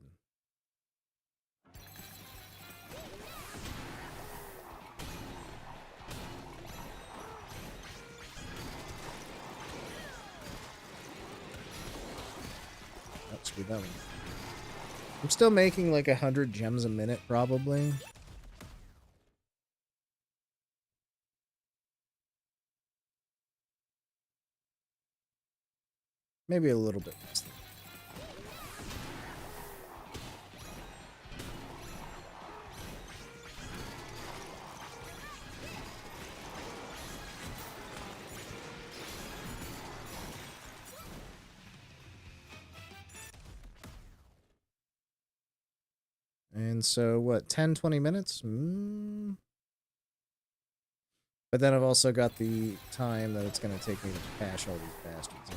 Speaker 1: screw that one. I'm still making like 100 gems a minute, probably. Maybe a little bit less than that. And so, what, 10, 20 minutes? But then I've also got the time that it's going to take me to cash all these bastards in.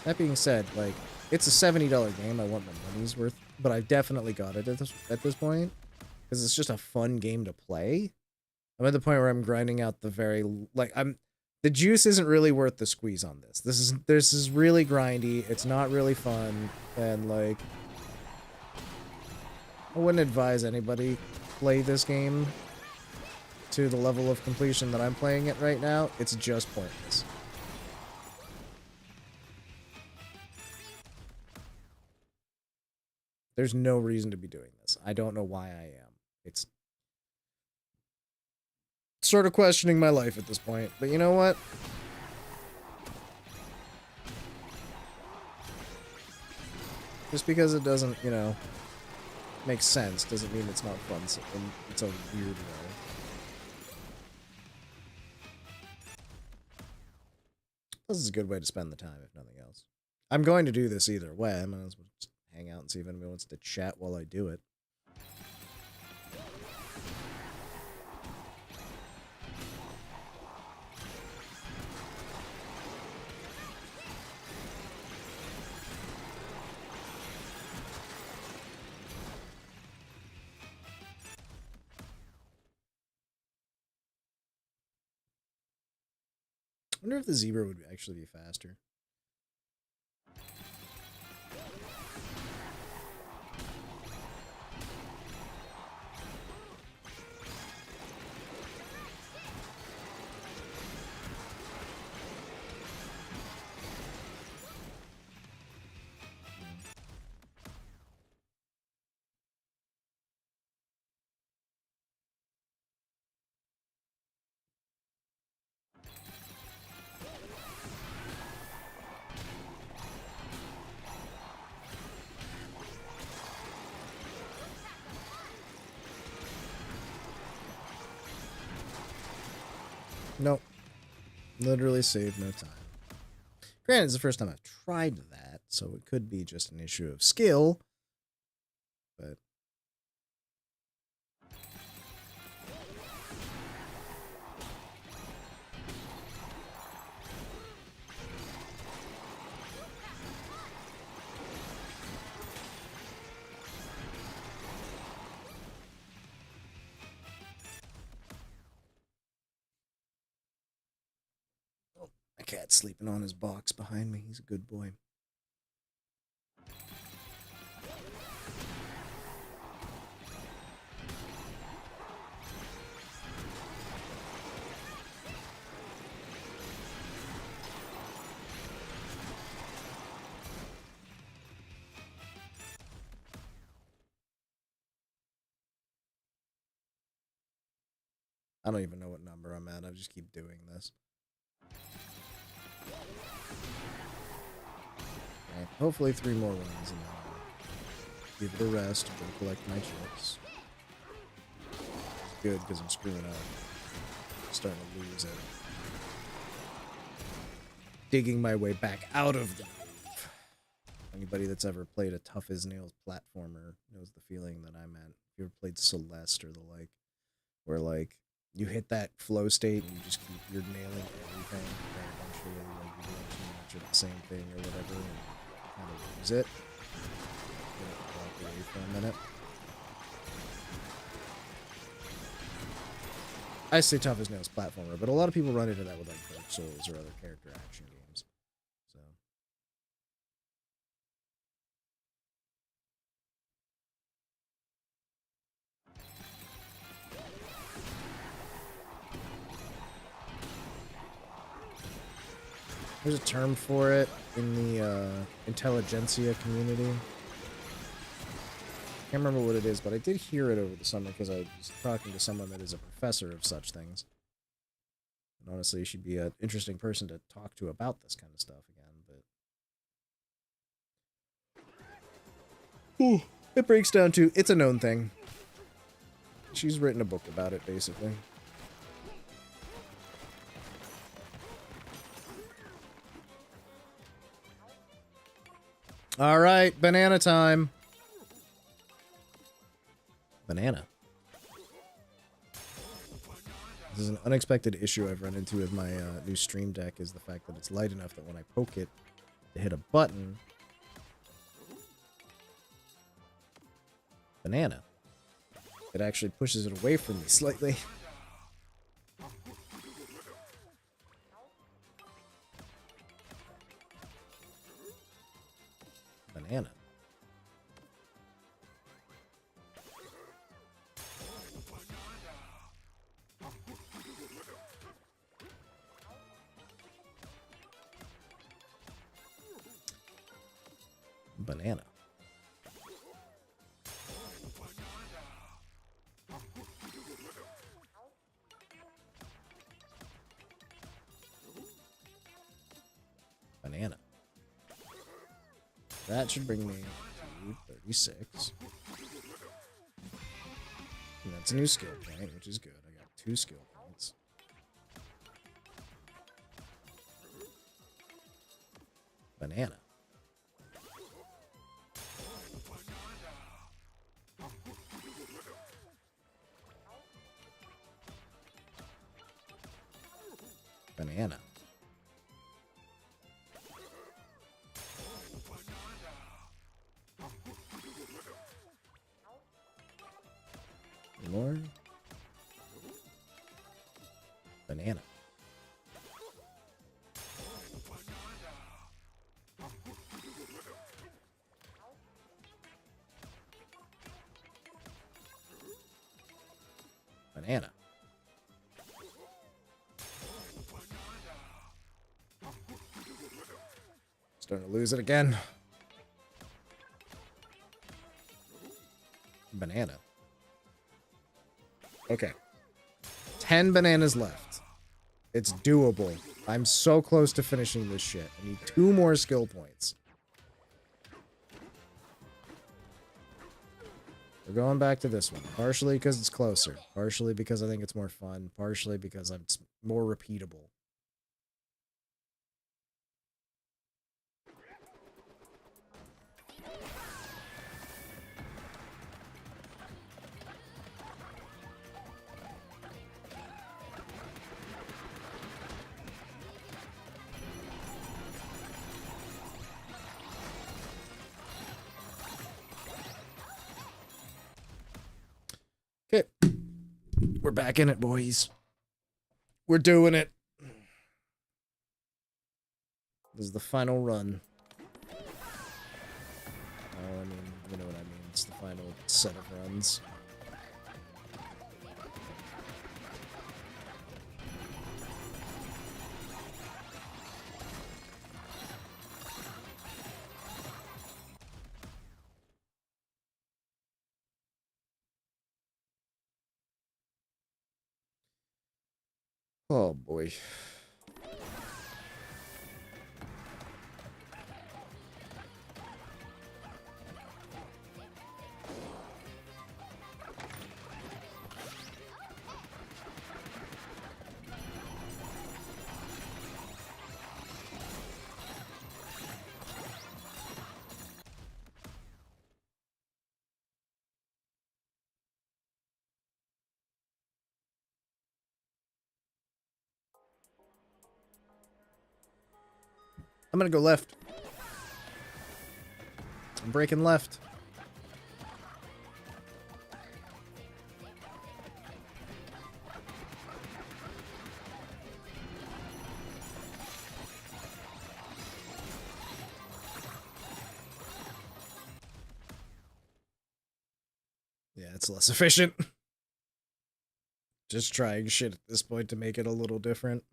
Speaker 1: That being said, like, it's a $70 game. I want my money's worth, but I've definitely got it at this point because it's just a fun game to play. I'm at the point where I'm grinding out the the juice isn't really worth the squeeze on this. This is really grindy. It's not really fun, and like, I wouldn't advise anybody play this game to the level of completion that I'm playing it right now. It's just pointless. There's no reason to be doing this. I don't know why I am. It's sort of questioning my life at this point. But you know what? Just because it doesn't, make sense doesn't mean it's not fun in its own weird way. This is a good way to spend the time, if nothing else. I'm going to do this either way. I might as well just hang out and see if anybody wants to chat while I do it. I wonder if the zebra would actually be faster. Nope. Literally saved no time. Granted, it's the first time I've tried that, so it could be just an issue of skill. But my cat's sleeping on his box behind me. He's a good boy. I don't even know what number I'm at. I just keep doing this. Right, hopefully 3 more runs and then I'll give it a rest and go collect my chips. It's good because I'm screwing up. I'm starting to lose it. Digging my way back out of the groove. Anybody that's ever played a tough as nails platformer knows the feeling that I'm at. If you ever played Celeste or the like, where like you hit that flow state and you just keep you're nailing everything, and then eventually like you're doing too much of the same thing or whatever, and kind of lose it. Walk away for a minute. I say tough as nails platformer, but a lot of people run into that with like Dark Souls or other character action games. So there's a term for it in the intelligentsia community. Can't remember what it is, but I did hear it over the summer because I was talking to someone that is a professor of such things. And honestly, you should be an interesting person to talk to about this kind of stuff again. But it breaks down to it's a known thing. She's written a book about it, basically. All right, banana time. Banana. This is an unexpected issue I've run into with my new Stream Deck, is the fact that it's light enough that when I poke it to hit a button, banana, it actually pushes it away from me slightly. Banana. Banana. Banana. That should bring me to 36. And that's a new skill point, which is good. I got 2 skill points. Banana. Banana. More. Banana. Banana. Starting to lose it again. Banana. Okay. 10 bananas left. It's doable. I'm so close to finishing this shit. I need 2 more skill points. We're going back to this one. Partially because it's closer. Partially because I think it's more fun. Partially because it's more repeatable. back in it, boys. We're doing it. This is the final run. Oh, I mean, you know what I mean. It's the final set of runs. Oh boy. I'm gonna go left. I'm breaking left. Yeah, it's less efficient. Just trying shit at this point to make it a little different.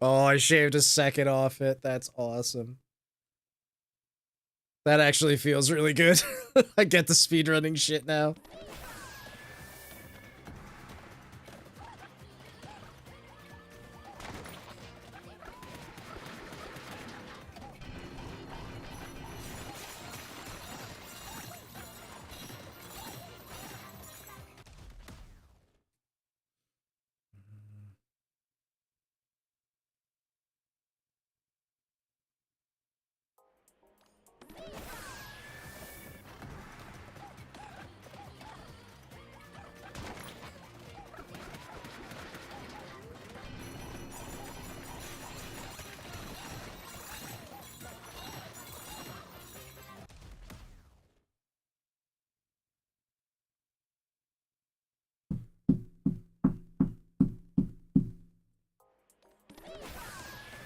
Speaker 1: Oh, I shaved a second off it. That's awesome. That actually feels really good. I get the speedrunning shit now.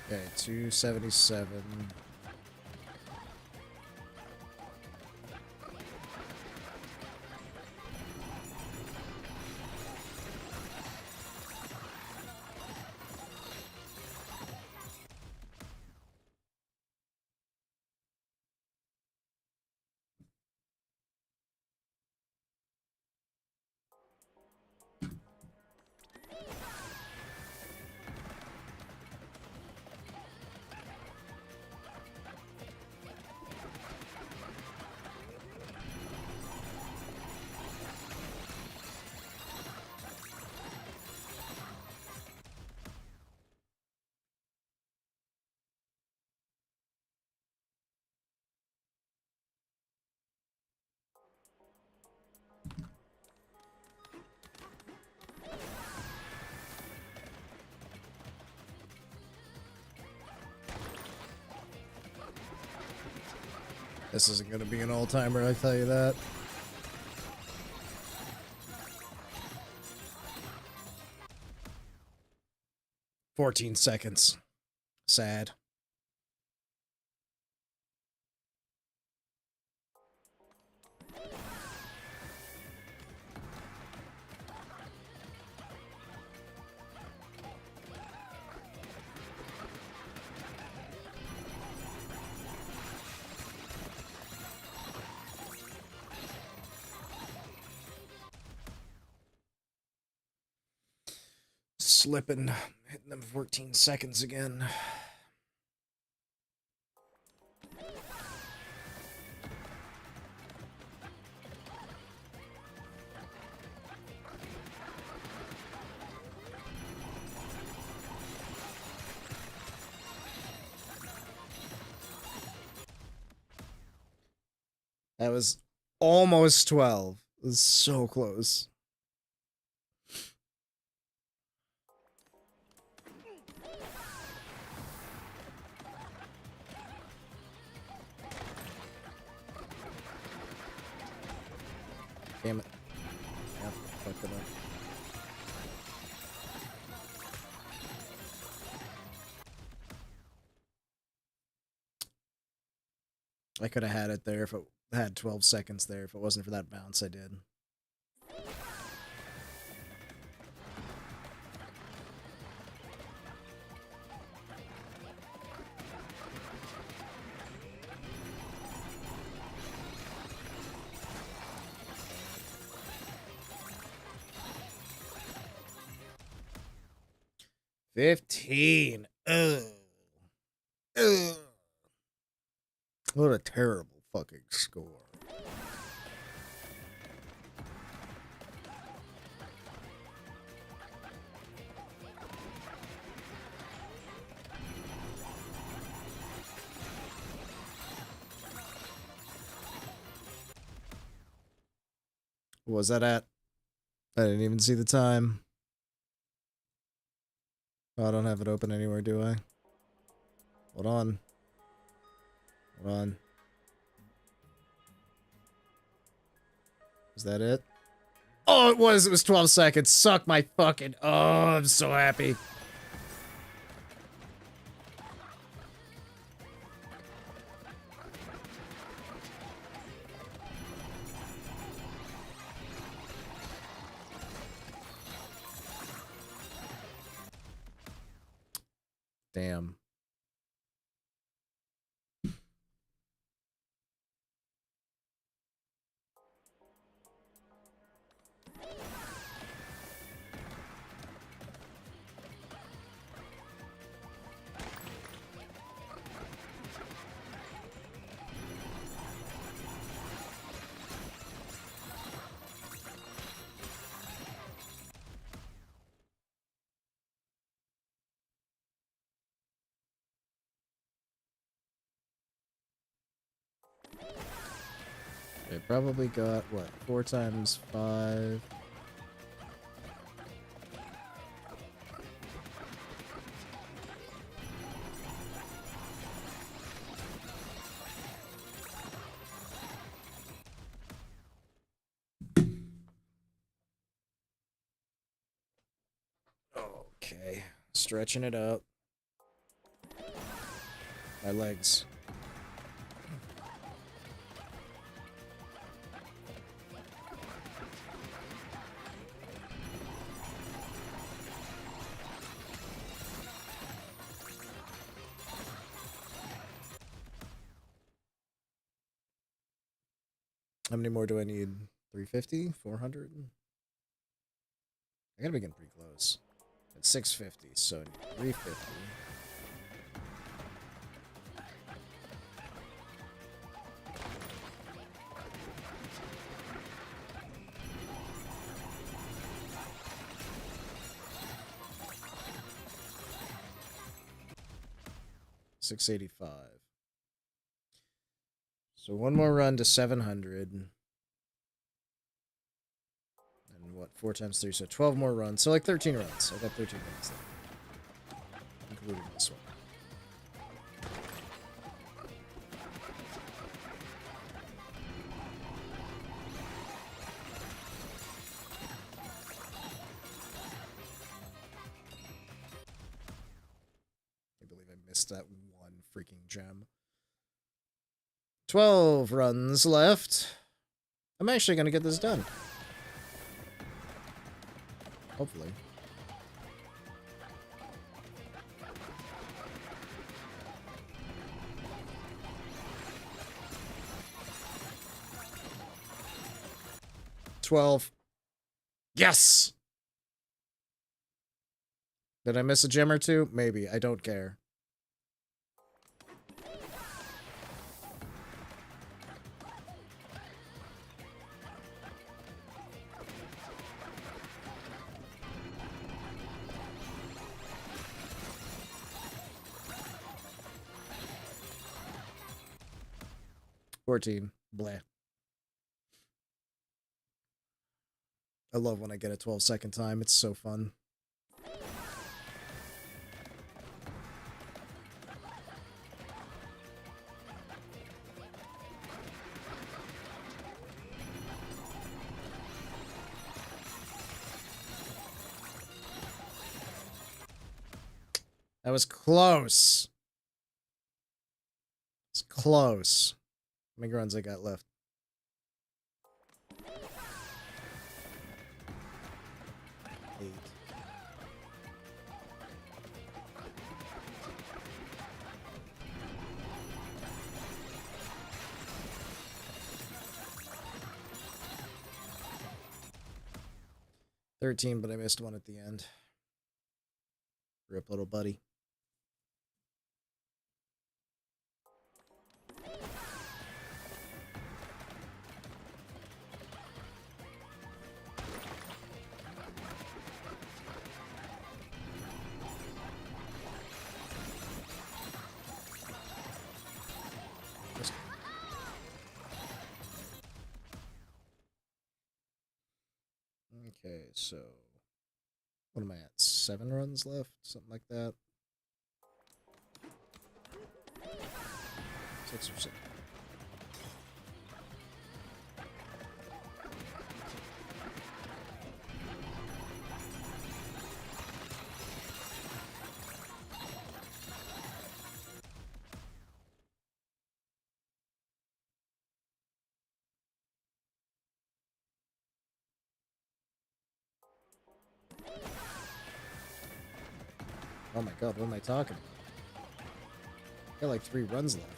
Speaker 1: Okay, 277. This isn't gonna be an all-timer, I tell you that. "14 seconds. Sad." slipping. Hitting them 14 seconds again. That was almost 12. It was so close. Damn it. Yeah, fucked it up. I could have had it there if it had 12 seconds there. If it wasn't for that bounce I did. $15. Ugh. Ugh. What a terrible fucking score. What was that at? I didn't even see the time. Oh, I don't have it open anywhere, do I? Hold on. Hold on. Is that it? Oh, it was. It was 12 seconds. Suck my fucking... Oh, I'm so happy. Damn. They probably got, what, 4 times 5? Okay. Stretching it out. My legs. How many more do I need? 350? 400? I gotta be getting pretty close. It's 650, so I need 350. $685. So one more run to 700. And what, 4 times 3, so 12 more runs. So like 13 runs. I got 13 runs there. Including this one. I believe I missed that one freaking gem. 12 runs left. I'm actually going to get this done. Hopefully. $12. Yes! Did I miss a gem or two? Maybe. I don't care. $14. Bleh. I love when I get a 12-second time. It's so fun. That was close. It's close. How many runs I got left? Eight. $13, but I missed one at the end. Rip, little buddy. Okay, so what am I at? 7 runs left? Something like that. 6 or 7. Oh my god, what am I talking about? I got like 3 runs left.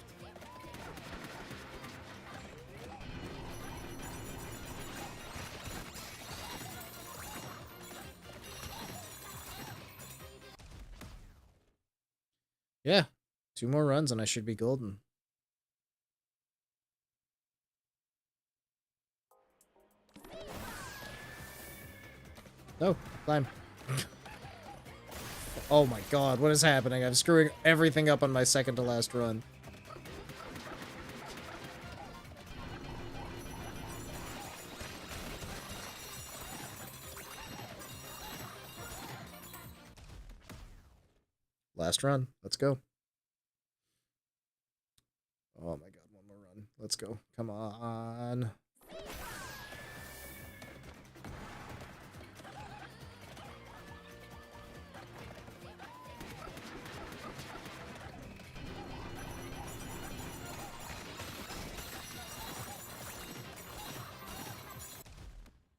Speaker 1: Yeah, 2 more runs and I should be golden. No, climb. Oh my god, what is happening? I'm screwing everything up on my second to last run. Last run. Let's go. Oh my god, one more run. Let's go. Come on.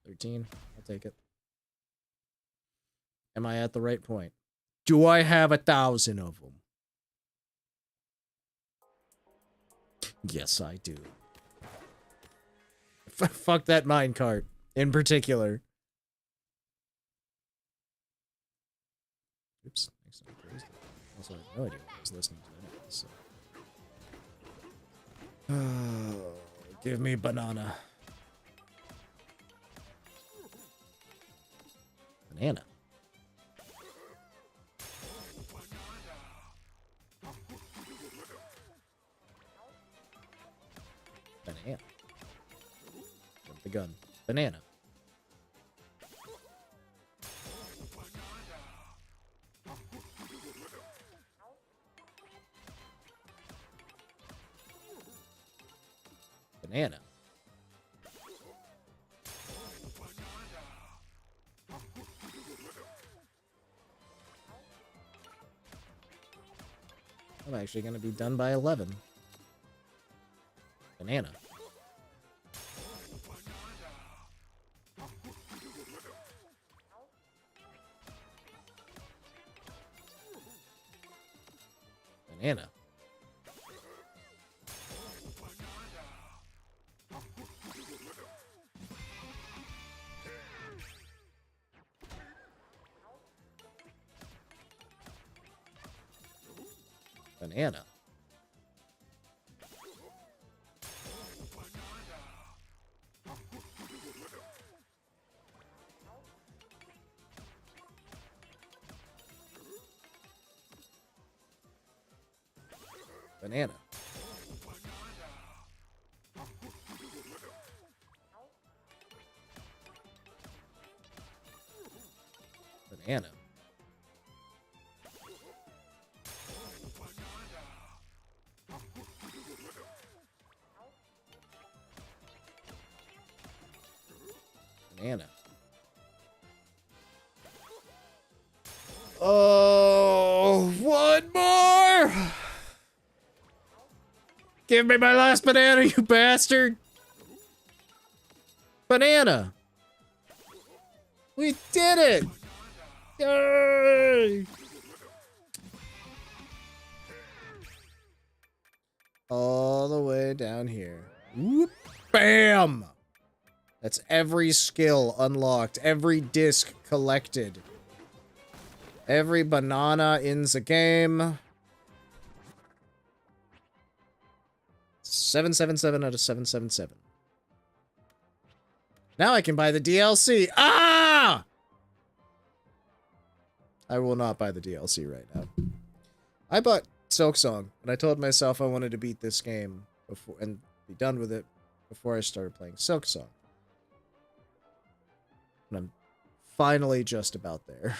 Speaker 1: $13. I'll take it. Am I at the right point? Do I have 1,000 of them? Yes, I do. Fuck that minecart in particular. Oops. Also, I have no idea what I was listening to anyway, so. Give me banana. Banana. Banana. Jump the gun. Banana. Banana. I'm actually going to be done by 11. Banana. Banana. Banana. Banana. Banana. Banana. Oh, one more! Give me my last banana, you bastard! Banana! We did it! Yay! All the way down here. Whoop! Bam! That's every skill unlocked, every disc collected. Every banana in the game. 777 out of 777. Now I can buy the DLC. Ah! I will not buy the DLC right now. I bought Silksong, and I told myself I wanted to beat this game before and be done with it before I started playing Silksong. And I'm finally just about there.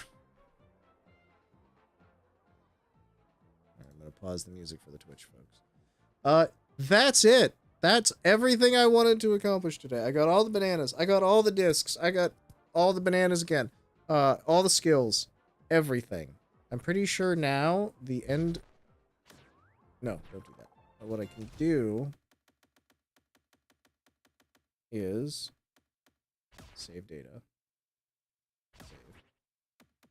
Speaker 1: I'm gonna pause the music for the Twitch folks. That's it. That's everything I wanted to accomplish today. I got all the bananas. I got all the discs. I got all the bananas again. All the skills. Everything. I'm pretty sure now the end... No, don't do that. But what I can do is save data. Save.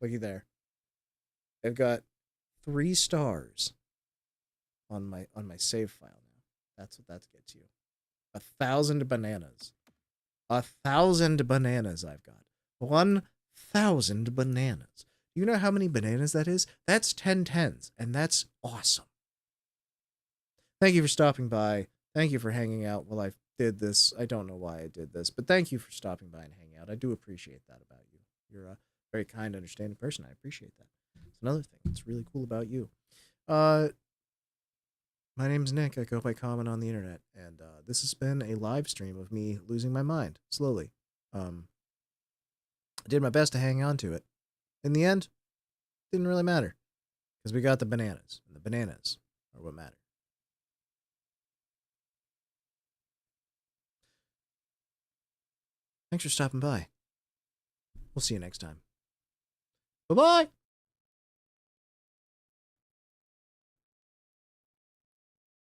Speaker 1: Looky there. I've got 3 stars on my save file now. That's what that gets you. 1,000 bananas. 1,000 bananas I've got. 1,000 bananas. You know how many bananas that is? That's 10 tens, and that's awesome. Thank you for stopping by. Thank you for hanging out while I did this. I don't know why I did this, but thank you for stopping by and hanging out. I do appreciate that about you. You're a very kind, understanding person. I appreciate that. It's another thing that's really cool about you. My name's Nick. I go by Common on the internet, and this has been a live stream of me losing my mind slowly. I did my best to hang on to it. In the end, it didn't really matter because we got the bananas, and the bananas are what matter. Thanks for stopping by. We'll see you next time. Bye-bye!